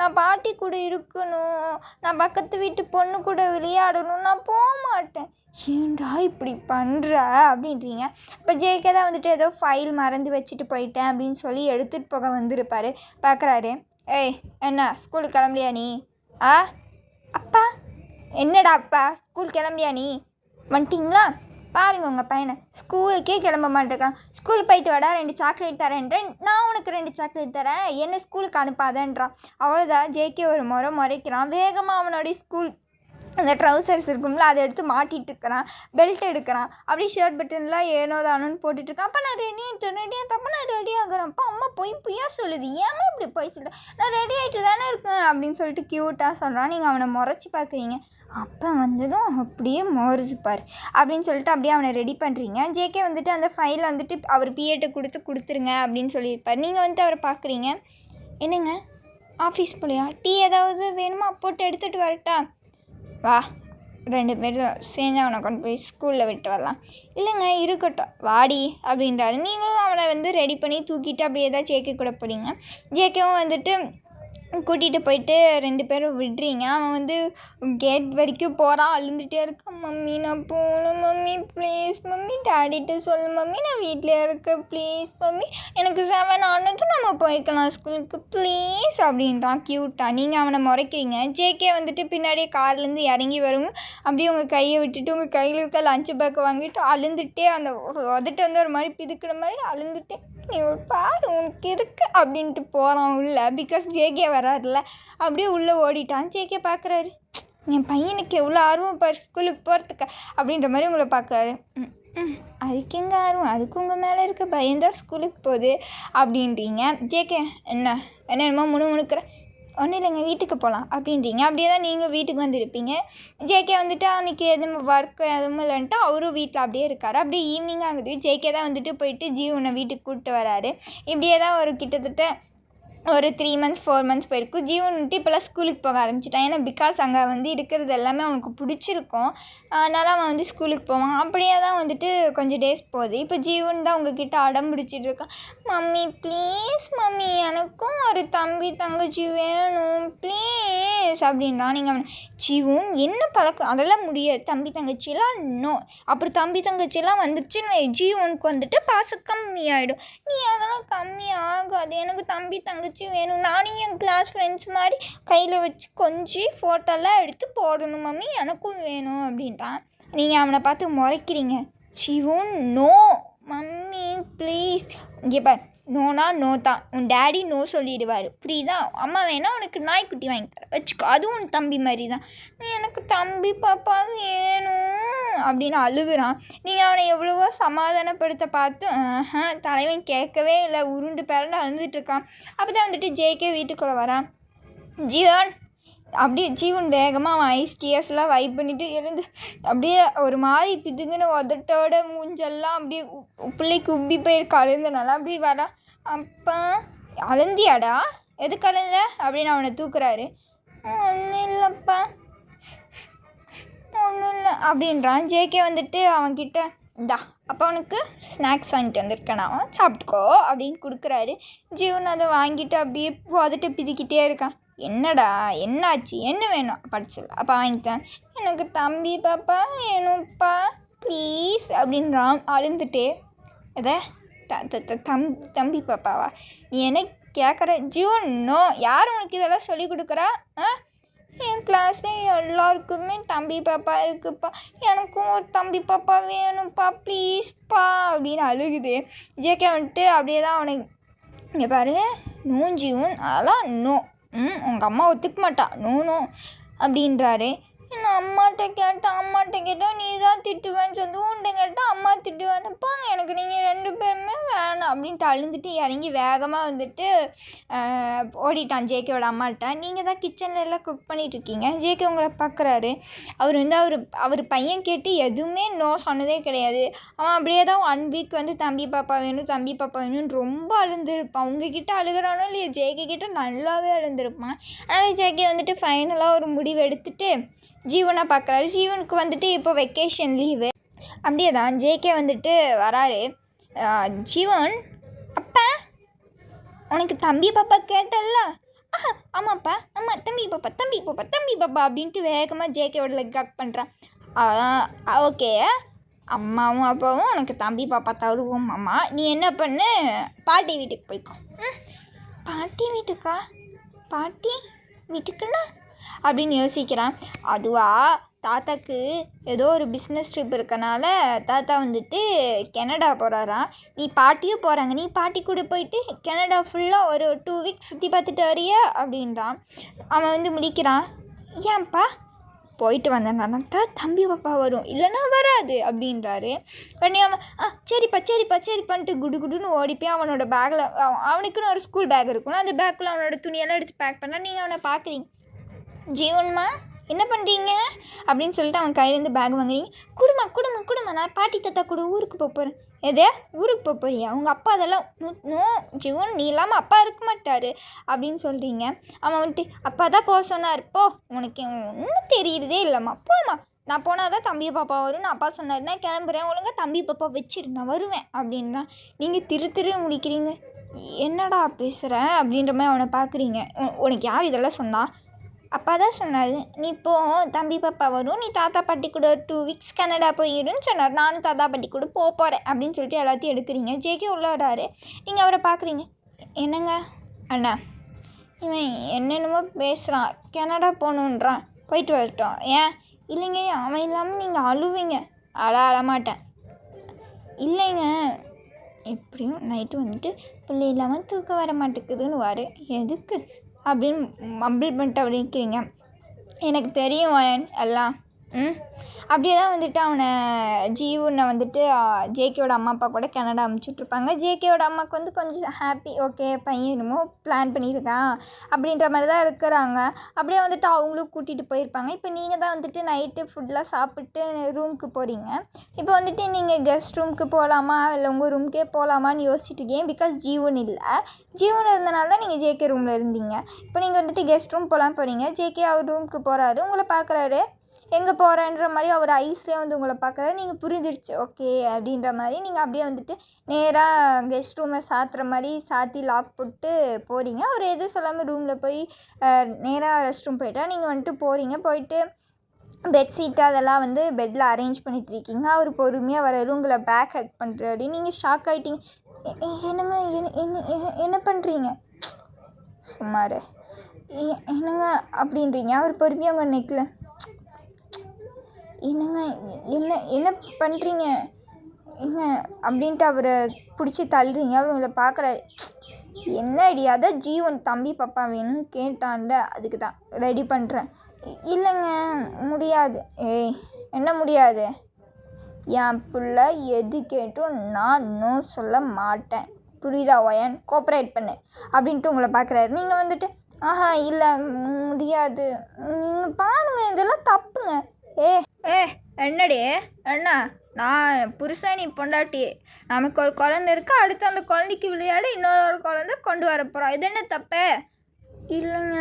Speaker 1: நான் பாட்டி கூட இருக்கணும், நான் பக்கத்து வீட்டு பொண்ணு கூட விளையாடணும், நான் போக மாட்டேன். ஏன்டா இப்படி பண்ணுற அப்படின்றீங்க. இப்போ ஜேகே தான் வந்துட்டு ஏதோ ஃபைல் மறந்து வச்சுட்டு போயிட்டேன் அப்படின்னு சொல்லி எடுத்துகிட்டு போக வந்திருப்பார். பார்க்குறாரு, என்ன ஸ்கூலுக்கு கிளம்பலையா நீ? அப்பா என்னடா அப்பா, ஸ்கூல் கிளம்பலையா நீ? வந்துட்டிங்களா? பாருங்கள் உங்கள் பையனை ஸ்கூலுக்கே கிளம்ப மாட்டேங்கான். ஸ்கூல் போயிட்டு வாடா, 2 சாக்லேட் தரேன்றேன், நான் உனக்கு 2 சாக்லேட் தரேன், என்ன ஸ்கூலுக்கு அனுப்பாதேன்றான். அவ்வளோதான், ஜேகே ஒரு முறைக்கிறான். வேகமாக அவனோடைய ஸ்கூல் அந்த ட்ரௌசர்ஸ் இருக்கும்ல, அதை எடுத்து மாட்டிகிட்டு இருக்கிறான், பெல்ட் எடுக்கிறான், அப்படியே ஷர்ட் பட்டன்லாம் ஏனோ தானோன்னு போட்டுட்ருக்கான். அப்போ நான் ரெடி ஆகிட்டேன், நான் ரெடி ஆகிறேன், அப்போ அம்மா பொய்யா சொல்லுது, ஏன்னா இப்படி போய் சொல்லுது, நான் ரெடி ஆகிட்டு தானே இருக்கேன் அப்படின்னு சொல்லிட்டு க்யூட்டாக சொல்கிறான். நீங்கள் அவனை முறைச்சி பார்க்குறீங்க. அப்போ வந்ததும் அப்படியே மோறுதுப்பார் அப்படின்னு சொல்லிட்டு அப்படியே அவனை ரெடி பண்ணுறீங்க. ஜேகே வந்துட்டு அந்த ஃபைலை வந்துட்டு அவர் பிஏட்ட கொடுத்துருங்க அப்படின்னு சொல்லியிருப்பார். நீங்கள் வந்துட்டு அவரை பார்க்குறீங்க. என்னங்க ஆஃபீஸ் போலையா, டீ ஏதாவது வேணுமா, போட்டு எடுத்துகிட்டு வரட்டா? வா, 2 பேரும் சேர்ந்து அவனை கொண்டு போய் ஸ்கூலில் விட்டு வரலாம். இல்லைங்க இருக்கட்டும் வாடி அப்படின்றாரு. நீங்களும் அவனை வந்து ரெடி பண்ணி தூக்கிட்டு அப்படியே தான் ஜேகே கூட போகிறீங்க. ஜேகேவும் வந்துட்டு கூட்டிகிட்டு போயிட்டு 2 பேரும் விடுறீங்க. அவன் வந்து கேட் வரைக்கும் போகிறான், அழுந்துகிட்டே இருக்கான். மம்மி நான் போகணும் மம்மி, ப்ளீஸ் மம்மி, டாடிகிட்ட சொல்லு மம்மி, நான் வீட்டிலே இருக்கேன், ப்ளீஸ் மம்மி, எனக்கு 7 ஆனதும் நம்ம போய்க்கலாம் ஸ்கூலுக்கு ப்ளீஸ் அப்படின்றான் க்யூட்டாக. நீங்கள் அவனை முறைக்கிறீங்க. ஜேகே வந்துட்டு பின்னாடியே கார்லேருந்து இறங்கி வரும். அப்படியே உங்கள் கையை விட்டுட்டு உங்கள் கையில் இருக்க லஞ்ச் பேக்கை வாங்கிட்டு அழுந்துகிட்டே அந்த உதட்டு வந்து ஒரு மாதிரி பிதுக்கிற மாதிரி அழுந்துகிட்டே, நீ ஒரு பாரு உனக்கு இருக்கு அப்படின்ட்டு போகிறான் உள்ளே. பிகாஸ் ஜேகே வராருல, அப்படியே உள்ளே ஓடிட்டான். ஜேகே பார்க்குறாரு, என் பையனுக்கு எவ்வளோ ஆர்வம் பாரு ஸ்கூலுக்கு போகிறதுக்கு அப்படின்ற மாதிரி உங்களை பார்க்குறாரு. அதுக்கு எங்கே ஆர்வம், அதுக்கு உங்கள் மேலே இருக்க பயந்தான் ஸ்கூலுக்கு போகுது அப்படின்றீங்க. ஜேகே என்னமோ முணுமுணுக்கிற, ஒன்றும் இல்லைங்க வீட்டுக்கு போகலாம் அப்படின்றீங்க. அப்படியே தான் நீங்கள் வீட்டுக்கு வந்துருப்பீங்க. ஜேகே வந்துட்டு அன்றைக்கி எதுவும் ஒர்க்கு எதுவும் இல்லைன்ட்டு அவரும் வீட்டில் அப்படியே இருக்கார். அப்படியே ஈவினிங் ஆகுது. ஜேகே தான் வந்துட்டு போயிட்டு ஜீவனை வீட்டுக்கு கூப்பிட்டு வராரு. இப்படியே தான் ஒரு கிட்டத்தட்ட ஒரு 3 months 4 months போயிருக்கும். ஜீவன் வந்துட்டு இப்போலாம் ஸ்கூலுக்கு போக ஆரம்பிச்சிட்டான். ஏன்னா பிகாஸ் அங்கே வந்து இருக்கிறது எல்லாமே அவனுக்கு பிடிச்சிருக்கும். அதனால் அவன் வந்து ஸ்கூலுக்கு போவான். அப்படியே தான் வந்துட்டு கொஞ்சம் டேஸ் போகுது. இப்போ ஜீவன் தான் உங்ககிட்ட அடம் பிடிச்சிட்டு இருக்கான். மம்மி ப்ளீஸ் மம்மி, எனக்கும் ஒரு தம்பி தங்கச்சி வேணும் ப்ளீஸ் அப்படின்றான். நீங்கள் அவன் ஜீவன் என்ன பழக்கம், அதெல்லாம் முடியாது, தம்பி தங்கச்சிலாம் நோ, அப்புறம் தம்பி தங்கச்சிலாம் வந்துருச்சுன்னு ஜீவனுக்கு வந்துட்டு பாசம் கம்மியாயிடும். நீ அதெல்லாம் கம்மி ஆகாது, எனக்கு தம்பி தங்கச்சி வேணும், நானும் என் கிளாஸ் ஃப்ரெண்ட்ஸ் மாதிரி கையில் வச்சு கொஞ்சம் ஃபோட்டோலாம் எடுத்து போடணும் மம்மி, எனக்கும் வேணும் அப்படின்றான். நீங்கள் அவனை பார்த்து முறைக்கிறீங்க. ஜீவன் நோ மம்மி ப்ளீஸ், இங்கே பார், நோனா நோ தான், உன் டேடி நோ சொல்லிடுவார், புரியுதா? அம்மா வேணா உனக்கு நாய்க்குட்டி வாங்கி தர வச்சுக்கோ, அதுவும் உன் தம்பி மாதிரி தான், எனக்கு தம்பி பாப்பா வேணும் அப்படின்னு அழுகுறான். நீங்கள் அவனை எவ்வளவோ சமாதானப்படுத்த பார்த்து தலைவன் கேட்கவே இல்லை, உருண்டு பிறண்டு அழுதுட்டுருக்கான். அப்போ தான் வந்துட்டு ஜேகே வீட்டுக்குள்ளே வரான். ஜீவன் அப்படியே ஜீவன் வேகமாக அவன் ஐஸ் டியர்ஸ்லாம் வைப் பண்ணிவிட்டு எழுந்து அப்படியே ஒரு மாதிரி பிதுங்குன்னு உதட்டோட மூஞ்செல்லாம் அப்படியே பிள்ளைக்கு உப்பி போயிருக்க அழுந்தனால அப்படியே வரான். அப்பா அழுந்தியாடா, எதுக்கு அழுந்த அப்படின்னு அவனை தூக்குறாரு. ஒன்றும் இல்லைப்பா, ஒன்றும் இல்லை அப்படின்றான். ஜேகே வந்துட்டு அவன்கிட்ட இந்தா அப்போ அவனுக்கு ஸ்நாக்ஸ் வாங்கிட்டு வந்திருக்கேன், அவன் சாப்பிட்டுக்கோ அப்படின்னு கொடுக்குறாரு. ஜீவன் அதை வாங்கிட்டு அப்படியே உதட்ட பிதிக்கிட்டே இருக்கான். என்னடா என்னாச்சு, என்ன வேணும், படிச்சல அப்போ வாங்கிட்டேன், எனக்கு தம்பி பாப்பா வேணும்ப்பா ப்ளீஸ் அப்படின்றான் அழுந்துட்டே. எதை தம்பி பாப்பாவா, நீ என்ன கேட்குற? ஜீவன் நோ, யார் உனக்கு இதெல்லாம் சொல்லி கொடுக்குறா? என் கிளாஸில் எல்லாருக்குமே தம்பி பாப்பா இருக்குப்பா, எனக்கும் ஒரு தம்பி பாப்பா வேணும்ப்பா ப்ளீஸ்ப்பா அப்படின்னு அழுகுது. ஜேகே வந்துட்டு அப்படியே தான் அவனுக்கு, இங்கே பாரு நோ ஜீவன், அதெல்லாம் நோ, உங்கள் அம்மா ஒத்துக்க மாட்டா, நோ நோ அப்படின்றாரு. அம்மாட்ட கேட்டால் நீ தான் திட்டுவேன்னு சொல்லி உன்ட்ட கேட்டால் அம்மா திட்டுவேன்னு போங்க எனக்கு நீங்கள் 2 பேருமே வேணாம் அப்படின்ட்டு அழுந்துட்டு இறங்கி வேகமாக வந்துட்டு ஓடிட்டான் ஜேகேவோட அம்மாட்ட. நீங்கள் தான் கிச்சனில் எல்லாம் குக் பண்ணிகிட்ருக்கீங்க. ஜேகே உங்களை பார்க்குறாரு. அவர் வந்து அவர் பையன் கேட்டு எதுவுமே நோ சொன்னதே கிடையாது. அவன் அப்படியே தான் 1 வீக் வந்து தம்பி பாப்பா வேணும்னு ரொம்ப அழுந்துருப்பான். உங்ககிட்ட அழுகிறானோ இல்லையா, ஜேகே கிட்ட நல்லாவே அழுந்துருப்பான். ஆனால் ஜேகே வந்துட்டு ஃபைனலாக ஒரு முடிவு எடுத்துகிட்டு ஜீவனை பார்க்குறாரு. ஜீவனுக்கு வந்துட்டு இப்போ வெக்கேஷன் லீவு. அப்படியே தான் ஜேகே வந்துட்டு வராரு. ஜீவன், அப்பா உனக்கு தம்பி பாப்பா கேட்டல்ல? ஆமாப்பா, ஆமாம் தம்பி பாப்பா அப்படின்ட்டு வேகமாக ஜேகேவோட லெக் ஹக் பண்ணுறான். ஓகே, அம்மாவும் அப்பாவும் உனக்கு தம்பி பாப்பா தருவோம் அம்மா. நீ என்ன பண்ணு, பாட்டி வீட்டுக்கு போய்க்கோ. பாட்டி வீட்டுக்குன்னா அப்படின்னு யோசிக்கிறான். அதுவா, தாத்தாக்கு ஏதோ ஒரு பிஸ்னஸ் ட்ரிப் இருக்கனால தாத்தா வந்துட்டு கனடா போகிறாராம். நீ பாட்டியும் போகிறாங்க, நீ பாட்டி கூட போயிட்டு கனடா ஃபுல்லாக ஒரு 2 வீக்ஸ் சுற்றி பார்த்துட்டு வரியா அப்படின்றான். அவன் வந்து முழிக்கிறான். ஏன்ப்பா? போயிட்டு வந்தேன்னா தான் தம்பி பாப்பா வரும், இல்லைன்னா வராது அப்படின்றாரு. உடனே அவன் சரிப்பான்ட்டு குடுன்னு ஓடிப்போய் அவனோட பேக்கில், அவனுக்குன்னு ஒரு ஸ்கூல் பேக் இருக்கும்ல, அந்த பேக்கில் அவனோட துணியெல்லாம் எடுத்து பேக் பண்ணால் நீங்கள் அவனை பார்க்குறீங்க. ஜீவன்மா என்ன பண்ணுறீங்க அப்படின்னு சொல்லிட்டு அவன் கையிலேருந்து பேக் வாங்குறீங்க. குடுமா நான் பாட்டி தாத்தா கூட ஊருக்கு போகிறேன். எதே ஊருக்கு போறியா? உங்கள் அப்பா அதெல்லாம் நோ ஜீவன், நீ இல்லாமல் அப்பா இருக்க மாட்டார் அப்படின்னு சொல்கிறீங்க. அவன் வந்துட்டு அப்பா தான் போக சொன்னார். போ, உனக்கு ஒன்றும் தெரியுறதே இல்லைம்மா, போம்மா. நான் போனால் தான் தம்பி பாப்பா வரும்னு அப்பா சொன்னார். நான் கிளம்புறேன், ஒழுங்காக தம்பி பாப்பா வச்சிரு, நான் வருவேன் அப்படின்னா நீங்கள் திரு முடிக்கிறீங்க. என்னடா பேசுகிறேன் அப்படின்ற மாதிரி அவனை பார்க்குறீங்க. உனக்கு யார் இதெல்லாம் சொன்னா? அப்பா தான் சொன்னார், நீ இப்போ தம்பி பாப்பா வரும், நீ தாத்தா பாட்டி கூட 2 வீக்ஸ் கனடா போயிடுன்னு சொன்னார். நானும் தாத்தா பாட்டி கூட போகிறேன் அப்படின்னு சொல்லிட்டு எல்லாத்தையும் எடுக்கிறீங்க. ஜேகே உள்ள வராரு. நீங்கள் அவரை பார்க்குறீங்க. என்னங்க அண்ணா, இவன் என்னென்னமோ பேசுகிறான், கனடா போகணுன்றான், போயிட்டு வரட்டும். ஏன் இல்லைங்க, அவன் இல்லாமல் நீங்கள் அழுவீங்க. அழமாட்டேன். இல்லைங்க, எப்படியும் நைட்டு வந்துட்டு பிள்ளை இல்லாமல் தூக்கம் வர மாட்டேங்குதுன்னு வாரு, எதுக்கு அப்படின்னு மம்பிள் பண்ணிட்டு அப்படி நிற்கிறீங்க. எனக்கு தெரியும் எல்லாம். அப்படியே தான் வந்துட்டு அவனை ஜீவனை வந்துட்டு ஜேகேவோட அம்மா அப்பா கூட கனடா அனுப்பிச்சுட்ருப்பாங்க. ஜேகேவோட அம்மாவுக்கு வந்து கொஞ்சம் ஹாப்பி. ஓகே, பையன் என்னமோ பிளான் பண்ணியிருக்கான் அப்படின்ற மாதிரி தான் இருக்கிறாங்க. அப்படியே வந்துட்டு அவங்களும் கூட்டிகிட்டு போயிருப்பாங்க. இப்போ நீங்கள் தான் வந்துட்டு நைட்டு ஃபுட்டெலாம் சாப்பிட்டு ரூமுக்கு போகிறீங்க. இப்போ வந்துட்டு நீங்கள் கெஸ்ட் ரூமுக்கு போகலாமா இல்லை உங்கள் ரூமுக்கே போகலாமான்னு யோசிச்சுட்டு இருக்கீங்க. பிகாஸ் ஜீவன் இருந்தனால தான் நீங்கள் ஜேகே ரூமில் இருந்தீங்க. இப்போ நீங்கள் வந்துட்டு கெஸ்ட் ரூம் போகிறீங்க. ஜேகே அவர் ரூமுக்கு போகிறாரு, உங்களை பார்க்குறாரு. எங்கே போகிறேன்ற மாதிரி அவர் ஐஸ்லேயே வந்து உங்களை பார்க்குறாரு. நீங்கள் புரிஞ்சிடுச்சு ஓகே அப்படின்ற மாதிரி நீங்கள் அப்படியே வந்துட்டு நேராக கெஸ்ட் ரூமை சாத்துற மாதிரி சாத்தி லாக் போட்டு போகிறீங்க. அவர் எதுவும் சொல்லாமல் ரூமில் போய் நேராக ரெஸ்ட் ரூம் போயிட்டா நீங்கள் வந்துட்டு போயிட்டு பெட்ஷீட்டு அதெல்லாம் வந்து பெட்டில் அரேஞ்ச் பண்ணிகிட்ருக்கீங்க. அவர் பொறுமையாக வர உங்களை பேக் ஹக் பண்ணுறாரு. நீங்கள் ஷாக் ஆகிட்டீங்க. என்னங்க என்ன பண்ணுறீங்க? சுமார் என்னங்க அப்படின்றீங்க. அவர் பொறுமையாக உங்கள் நெக்கில் என்னங்க என்ன பண்ணுறீங்க ஏங்க அப்படின்ட்டு அவரை பிடிச்சி தள்ளுறீங்க. அவர் உங்களை பார்க்குறாரு. என்ன ஐடி? அதான் ஜீவன் தம்பி பாப்பா வேணும்னு கேட்டான்ல, அதுக்கு தான் ரெடி பண்ணுறேன். இல்லைங்க முடியாது. என்ன முடியாது? என் பிள்ளை எது கேட்டும் நான் இன்னும் சொல்ல மாட்டேன், புரியுதா ஒயன்? கோஆப்ரேட் பண்ணு அப்படின்ட்டு உங்களை பார்க்குறாரு. நீங்கள் வந்துட்டு இல்லை முடியாது, நீங்கள் பாருங்க இதெல்லாம் தப்புங்க. என்னடி என்ன? நான் புருஷன், நீ பொண்டாட்டி, நமக்கு ஒரு குழந்தை இருக்கு, அடுத்து அந்த குழந்தைக்கு விளையாட இன்னொரு குழந்தை கொண்டு வர போகிறோம், இது என்ன தப்பு? இல்லைங்க.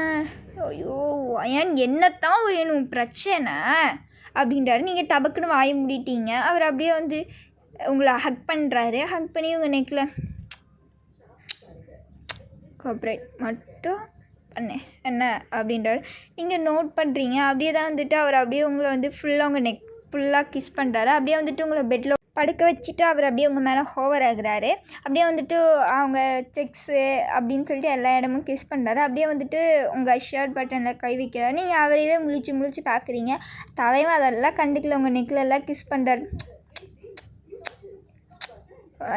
Speaker 1: ஐயோ ஏன் என்னத்தான் வேணும் பிரச்சனை அப்படின்றாரு. நீங்கள் டபக்குன்னு வாய முடிட்டீங்க. அவர் அப்படியே வந்து உங்களை ஹக் பண்ணுறாரு. ஹக் பண்ணி உங்கள் நெக்கில் கோஆப்ரேட் மட்டும் பண்ணு என்ன அப்படின்றாரு. நீங்கள் நோட் பண்ணுறீங்க. அப்படியே தான் வந்துட்டு அவர் அப்படியே உங்களை வந்து ஃபுல்லாக உங்கள் நெக் ஃபுல்லாக கிஸ் பண்ணுறாரு. அப்படியே வந்துட்டு உங்களை பெட்டில் படுக்க வச்சுட்டு அவர் அப்படியே உங்கள் மேலே ஹோவர் ஆகுறாரு. அப்படியே வந்துட்டு அவங்க செக்ஸு அப்படின்னு சொல்லிட்டு எல்லா இடமும் கிஸ் பண்ணுறாரு. அப்படியே வந்துட்டு உங்கள் ஷர்ட் பட்டனில் கை வைக்கிறாரு. நீங்கள் அவரையே முழிச்சு பார்க்குறீங்க. தலைவன் அதெல்லாம் கண்டுக்கல, உங்கள் நெக்கில் எல்லாம் கிஸ் பண்ணுறாரு.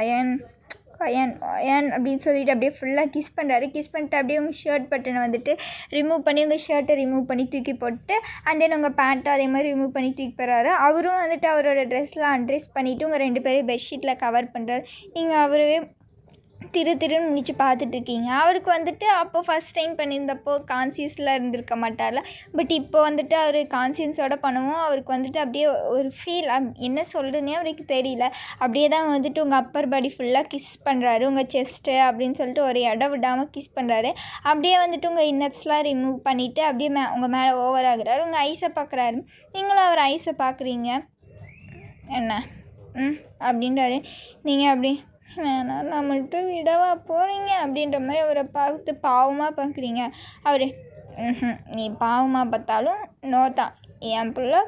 Speaker 1: அயன் அயன் அயன் அப்படின்னு சொல்லிட்டு அப்படியே ஃபுல்லாக கிஸ் பண்ணுறாரு. கிஸ் பண்ணிட்டு அப்படியே உங்கள் ஷர்ட் பட்டனை வந்துட்டு ரிமூவ் பண்ணி உங்கள் ஷர்ட்டை ரிமூவ் பண்ணி தூக்கி போட்டு அண்ட் தென் உங்கள் பேண்ட்டை அதே மாதிரி ரிமூவ் பண்ணி தூக்கி போடுறாரு. அவரும் வந்துட்டு அவரோட ட்ரெஸ்லாம் அன்ட்ரெஸ் பண்ணிவிட்டு உங்கள் 2 பேரையும் பெட்ஷீட்டில் கவர் பண்ணுறாரு. நீங்கள் அவரே திருன்னு முடிச்சு பார்த்துட்ருக்கீங்க. அவருக்கு வந்துட்டு அப்போது ஃபஸ்ட் டைம் பண்ணியிருந்தப்போ கான்சியஸில் இருந்திருக்க மாட்டார்ல. பட் இப்போ வந்துட்டு அவர் கான்சியன்ஸோடு பண்ணவும் அவருக்கு வந்துட்டு அப்படியே ஒரு ஃபீல் என்ன சொல்கிறதுனே அவருக்கு தெரியல. அப்படியே தான் வந்துட்டு உங்கள் அப்பர் பாடி ஃபுல்லாக கிஸ் பண்ணுறாரு. உங்கள் செஸ்ட்டு அப்படின்னு சொல்லிட்டு ஒரு இடம் விடாமல் கிஸ் பண்ணுறாரு. அப்படியே வந்துட்டு உங்கள் இன்னர்ஸ்லாம் ரிமூவ் பண்ணிவிட்டு அப்படியே உங்கள் மேலே ஓவர் ஆகுறாரு. உங்கள் ஐஸை பார்க்குறாரு. நீங்களும் அவர் ஐஸை பார்க்குறீங்க. என்ன அப்படின்றாரு. நீங்கள் அப்படி வேணாம் நம்மள்கிட்ட விடவா போகிறீங்க அப்படின்ற மாதிரி அவரை பார்த்து பாவமாக பார்க்குறீங்க. அவர் நீ பாவமாக பார்த்தாலும் நோ தான், என் பிள்ளை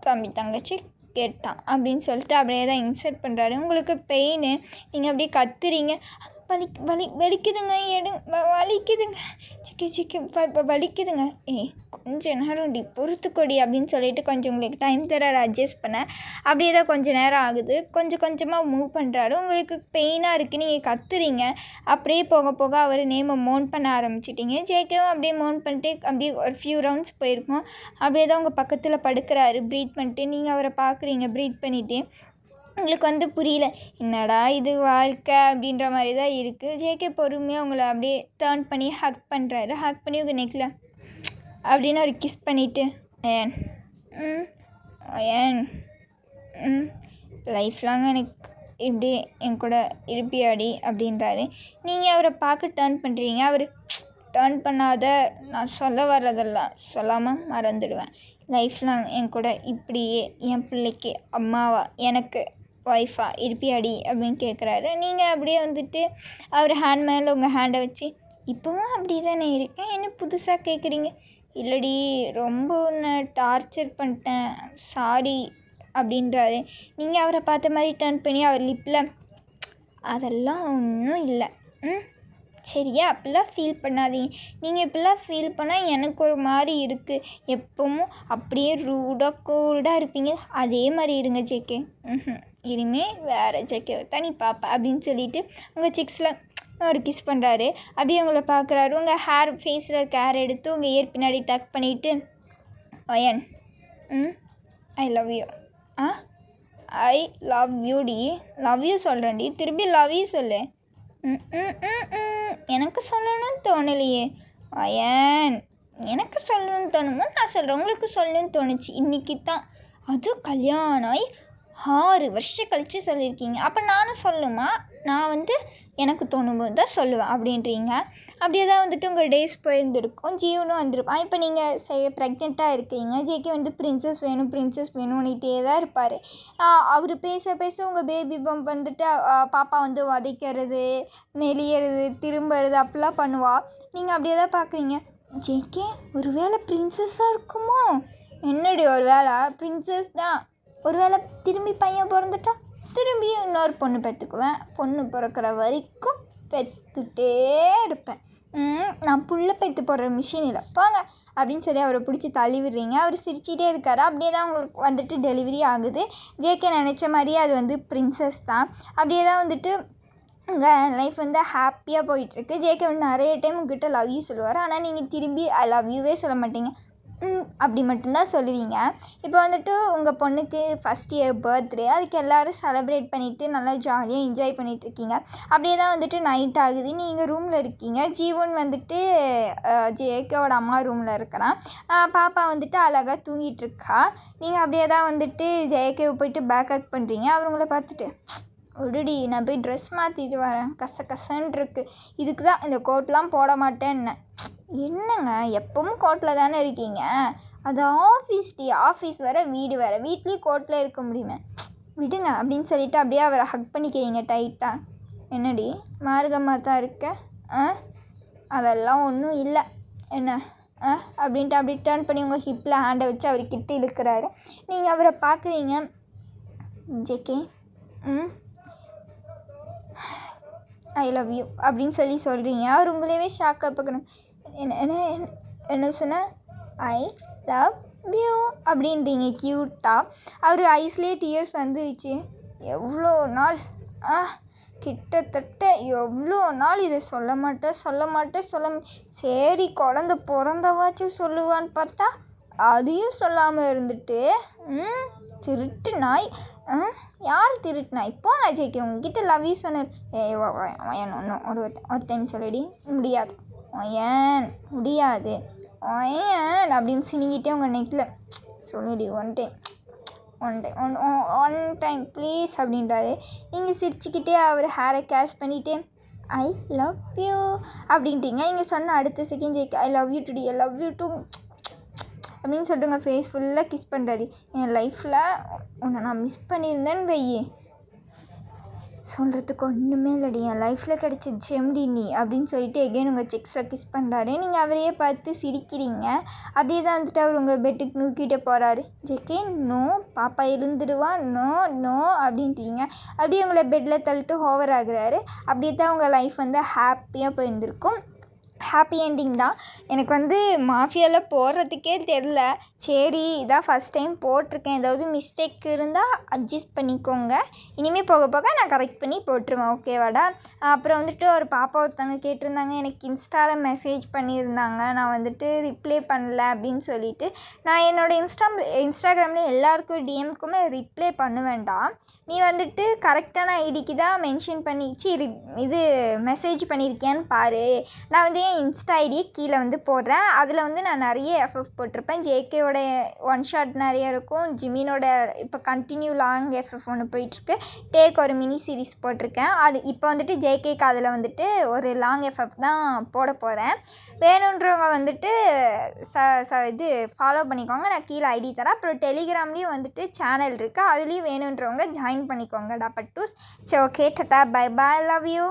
Speaker 1: தம்பி தங்கச்சி கேட்டான் அப்படின்னு சொல்லிட்டு அப்படியே தான் இன்சர்ட் பண்ணுறாரு. உங்களுக்கு பெயின், நீங்கள் அப்படியே கத்துறீங்க. வலிக்குதுங்க வலிக்குதுங்க வலிக்குதுங்க. கொஞ்சம் நேரம் பொறுத்துக்கொடி அப்படின்னு சொல்லிட்டு கொஞ்சம் உங்களுக்கு டைம் தராரு அட்ஜஸ்ட் பண்ண. அப்படியே தான் கொஞ்சம் நேரம் ஆகுது. கொஞ்சமாக மூவ் பண்ணுறாரு. உங்களுக்கு பெயினாக இருக்குது, நீங்கள் கத்துறீங்க. அப்படியே போக போக அவர் நேமை மோன் பண்ண ஆரம்பிச்சிட்டிங்க. ஜேகேவும் அப்படியே மோன் பண்ணிட்டு அப்படியே ஒரு ஃபியூ ரவுண்ட்ஸ் போயிருக்கோம். அப்படியே தான் உங்கள் பக்கத்தில் படுக்கிறாரு ப்ரீத் பண்ணிட்டு. நீங்கள் அவரை பார்க்குறீங்க ப்ரீத் பண்ணிவிட்டு. உங்களுக்கு புரியல, என்னடா இது வாழ்க்கை அப்படின்ற மாதிரி தான் இருக்குது. ஜேகே பொறுமையாக உங்களை அப்படியே டர்ன் பண்ணி ஹக் பண்ணுறாரு. ஹக் பண்ணி உங்கள் நெக்கில் அப்படின்னு ஒரு கிஸ் பண்ணிவிட்டு ஏன் ஏன் லைஃப் லாங் எனக்கு இப்படி என் கூட இருப்பியாடி அப்படின்றாரு. நீங்கள் அவரை பார்க்க டர்ன் பண்ணுறீங்க. அவர் டர்ன் பண்ணாத, நான் சொல்ல வர்றதெல்லாம் சொல்லாமல் மறந்துடுவேன். லைஃப் லாங் என் கூட இப்படியே என் பிள்ளைக்கு அம்மாவா எனக்கு ஒய்ஃபா இருப்பியாடி அப்படின்னு கேட்குறாரு. நீங்கள் அப்படியே வந்துட்டு அவர் ஹேண்ட் மேலே உங்கள் ஹேண்டை வச்சு இப்போவும் அப்படி தானே இருக்கேன், என்ன புதுசாக கேட்குறீங்க? இல்லடி, ரொம்ப ஒன்று டார்ச்சர் பண்ணிட்டேன், சாரி அப்படின்றாரு. நீங்கள் அவரை பார்த்த மாதிரி டர்ன் பண்ணி அவர் லிப்பில் அதெல்லாம் ஒன்றும் இல்லை சரியா, அப்படிலாம் ஃபீல் பண்ணாதீங்க. நீங்கள் இப்படிலாம் ஃபீல் பண்ணால் எனக்கு ஒரு மாதிரி இருக்குது. எப்பவும் அப்படியே ரூடாக கோல்டாக இருப்பீங்க, அதே மாதிரி இருங்க ஜேகே. இனிமேல் வேறு ஜேகே தனி பாப்பா அப்படின்னு சொல்லிவிட்டு உங்கள் சிக்ஸில் ஒரு கிஸ் பண்ணுறாரு. அப்படியே உங்களை பார்க்குறாரு. உங்கள் ஹேர் ஃபேஸில் இருக்க ஹேர் எடுத்து உங்கள் இயர் பின்னாடி டக் பண்ணிவிட்டு ஒயன் I love you. I love யூடி, லவ் யூ சொல்கிறேன்டி, திருப்பி லவ் யூ சொல்லு. எனக்கு சொல்லணும்னு தோணலையே அயன், எனக்கு சொல்லணும்னு தோணுமோ நான் சொல்கிறேன். உங்களுக்கு சொல்லணும்னு தோணுச்சு இன்றைக்கி தான், அதுவும் கல்யாணம் ஆகி 6 வருஷம் கழித்து சொல்லியிருக்கீங்க. அப்போ நானும் சொல்லுமா, நான் எனக்கு தோணும்போது தான் சொல்லுவேன் அப்படின்றீங்க. அப்படியே தான் உங்கள் டேஸ் போயிருந்துருக்கும். ஜீவனும் வந்திருப்பான். இப்போ நீங்கள் ப்ரெக்னெண்ட்டாக இருக்கீங்க. ஜேகே பிரின்சஸ் வேணும்னுட்டே தான் இருப்பார். அவர் பேச உங்கள் பேபி பம்ப் பாப்பா வதைக்கிறது, நெளியறது, திரும்புறது அப்படிலாம் பண்ணுவா. நீங்கள் அப்படியே தான் பார்க்குறீங்க. ஜேகே ஒரு வேளை பிரின்சஸ்ஸாக இருக்குமோ? என்னடி ஒரு வேளை பிரின்சஸ் தான், ஒரு வேளை திரும்பி பையன் பிறந்துட்டா திரும்பியும் இன்னொரு பொண்ணு பெற்றுக்குவேன். பொண்ணு பிறக்கிற வரைக்கும் பெற்றுட்டே இருப்பேன். நான் புள்ள பெற்று போடுற மிஷின் இல்லை போங்க அப்படின்னு சொல்லி அவரை பிடிச்சி தள்ளி விடுறீங்க. அவர் சிரிச்சிட்டே இருக்காரு. அப்படியே தான் உங்களுக்கு டெலிவரி ஆகுது. ஜேகே நினச்ச மாதிரியே அது பிரின்சஸ் தான். அப்படியே தான் உங்கள் லைஃப் ஹாப்பியாக போயிட்டுருக்கு. ஜேகே நிறைய டைம் உங்ககிட்ட லவ் யூ சொல்லுவார். ஆனால் நீங்கள் திரும்பி ஐ லவ் யூவே சொல்ல மாட்டீங்க, அப்படி மட்டும்தான் சொல்லுவீங்க. இப்போ உங்கள் பொண்ணுக்கு ஃபஸ்ட் இயர் பர்த்டே, அதுக்கு எல்லோரும் செலிப்ரேட் பண்ணிவிட்டு நல்லா ஜாலியாக என்ஜாய் பண்ணிகிட்ருக்கீங்க. அப்படியே தான் நைட் ஆகுது. நீங்கள் ரூமில் இருக்கீங்க. ஜீவன் ஜேகேவோட அம்மா ரூமில் இருக்கிறான். பாப்பா அழகாக தூங்கிட்டுருக்கா. நீங்கள் அப்படியே தான் ஜேகேவை போயிட்டு பேக் அப் பண்ணுறீங்க. அவங்கள பார்த்துட்டு ஒடுடி நான் போய் ட்ரெஸ் மாற்றிட்டு வரேன், கசன்னு இருக்குது, இதுக்கு தான் இந்த கோட்லாம் போட மாட்டேன்னு. என்னங்க எப்பவும் கோட்டில் தானே இருக்கீங்க, அது ஆஃபீஸ் வேறு வீடு வேறு, வீட்லேயும் கோட்டில் இருக்க முடியுமே, விடுங்க அப்படின்னு சொல்லிவிட்டு அப்படியே அவரை ஹக் பண்ணிக்கிறீங்க டைட்டாக. என்னடி மார்க்கமாக தான் இருக்க? அதெல்லாம் ஒன்றும் இல்லை என்ன அப்படின்ட்டு அப்படி டர்ன் பண்ணி உங்கள் ஹிப்பில் ஹேண்டை வச்சு அவர் கிட்ட இழுக்கிறாரு. நீங்கள் அவரை பார்க்குறீங்க. ஜேகே ஐ லவ் யூ அப்படின்னு சொல்கிறீங்க. அவர் உங்களையவே ஷாக்காக பார்க்குறேன். என்ன சொன்ன? ஐ லவ் யூ அப்படின்றீங்க க்யூட்டாக. அவர் ஐஸ்லேயே டியர்ஸ் வந்துச்சு. எவ்வளோ நாள் கிட்டத்தட்ட எவ்வளோ நாள் இதை சொல்ல மாட்டேன் சரி குழந்த பிறந்தவாச்சும் சொல்லுவான்னு பார்த்தா அதையும் சொல்லாமல் இருந்துட்டு திருட்டு நாய். யார் திருட்டு நாய்? போங்க ஜேகே, உங்ககிட்ட லவ் யூ சொன்னேன். ஒன்றும் ஒரு டைம் சொல்லிடி. முடியாது ஏன் முடியாது ஏன் அப்படின்னு சினிங்கிட்டே உங்கள் நெக்கில் சொல்லிடி. ஒன் டைம் ப்ளீஸ் அப்படின்றாரு. நீங்கள் சிரிச்சுக்கிட்டே அவர் ஹேரை கேஷ் பண்ணிவிட்டு ஐ லவ் யூ அப்படின்ட்டீங்க. நீங்கள் சொன்ன அடுத்த second JK I love you டுடி, ஐ லவ் யூ டூ அப்படின்னு சொல்லிட்டுங்க ஃபேஸ் ஃபுல்லாக கிஸ் பண்ணுறாரு. என் லைஃப்பில் உன்னை நான் மிஸ் பண்ணியிருந்தேன்னு வெய்யி, சொல்கிறதுக்கு ஒன்றுமே இல்லடி, என் லைஃப்பில் கிடச்ச ஜெம்டி நீ அப்படின்னு சொல்லிட்டு எகெயின் உங்கள் செக்ஸில் கிஸ் பண்ணுறாரு. நீங்கள் அவரையே பார்த்து சிரிக்கிறீங்க. அப்படியே தான் வந்துட்டு அவர் உங்கள் பெட்டுக்கு நூக்கிட்டே போகிறாரு. ஜேகே நோ, பாப்பா இருந்துடுவா, நோ நோ அப்படின்ட்டீங்க. அப்படியே உங்களை பெட்டில் தள்ளிட்டு ஹோவர் ஆகுறாரு. அப்படியே தான் உங்கள் லைஃப் வந்து ஹாப்பியாக போயிருந்திருக்கும். ஹாப்பி என்டிங் தான். எனக்கு வந்து மாஃபியாவில் போடுறதுக்கே தெரில. சரி இதான் ஃபஸ்ட் டைம் போட்டிருக்கேன், ஏதாவது மிஸ்டேக் இருந்தால் அட்ஜஸ்ட் பண்ணிக்கோங்க. இனிமேல் போக போக நான் கரெக்ட் பண்ணி போட்டுருவேன், ஓகேவாடா. அப்புறம் வந்துட்டு ஒரு பாப்பா ஒருத்தவங்க கேட்டிருந்தாங்க, எனக்கு இன்ஸ்டாவில் மெசேஜ் பண்ணியிருந்தாங்க, நான் வந்துட்டு ரிப்ளை பண்ணல அப்படின்னு சொல்லிட்டு. நான் என்னோடய இன்ஸ்டாகிராமில் எல்லாருக்கும் டிஎம்க்குமே ரிப்ளை பண்ணுவேன்டா. நீ வந்துட்டு கரெக்டான ஐடிக்கு தான் மென்ஷன் பண்ணி இது மெசேஜ் பண்ணியிருக்கியான்னு பாரு. நான் வந்து என் இன்ஸ்டா ஐடி கீழே வந்து போடுறேன். அதில் வந்து நான் நிறைய எஃப்எஃப் போட்டிருப்பேன். ஜேகேவோட ஒன் ஷாட் நிறைய இருக்கும். ஜிமினோட இப்போ கண்டினியூ லாங் எஃப்எஃப் ஒன்று போயிட்டுருக்கு. டேக் ஒரு மினி சீரிஸ் போட்டிருக்கேன். அது இப்போ வந்துட்டு ஜேகேக்கு அதில் வந்துட்டு ஒரு லாங் எஃப்எஃப் தான் போட போகிறேன். வேணுன்றவங்க வந்துட்டு இது ஃபாலோ பண்ணிக்கோங்க. நான் கீழே ஐடி தரேன். அப்புறம் டெலிகிராம்லேயும் வந்துட்டு சேனல் இருக்குது, அதுலேயும் வேணுன்றவங்க ஜாயின் பண்ணிக்கோங்கடா பட்டூஸ். சரி okay, tata bye bye, love you.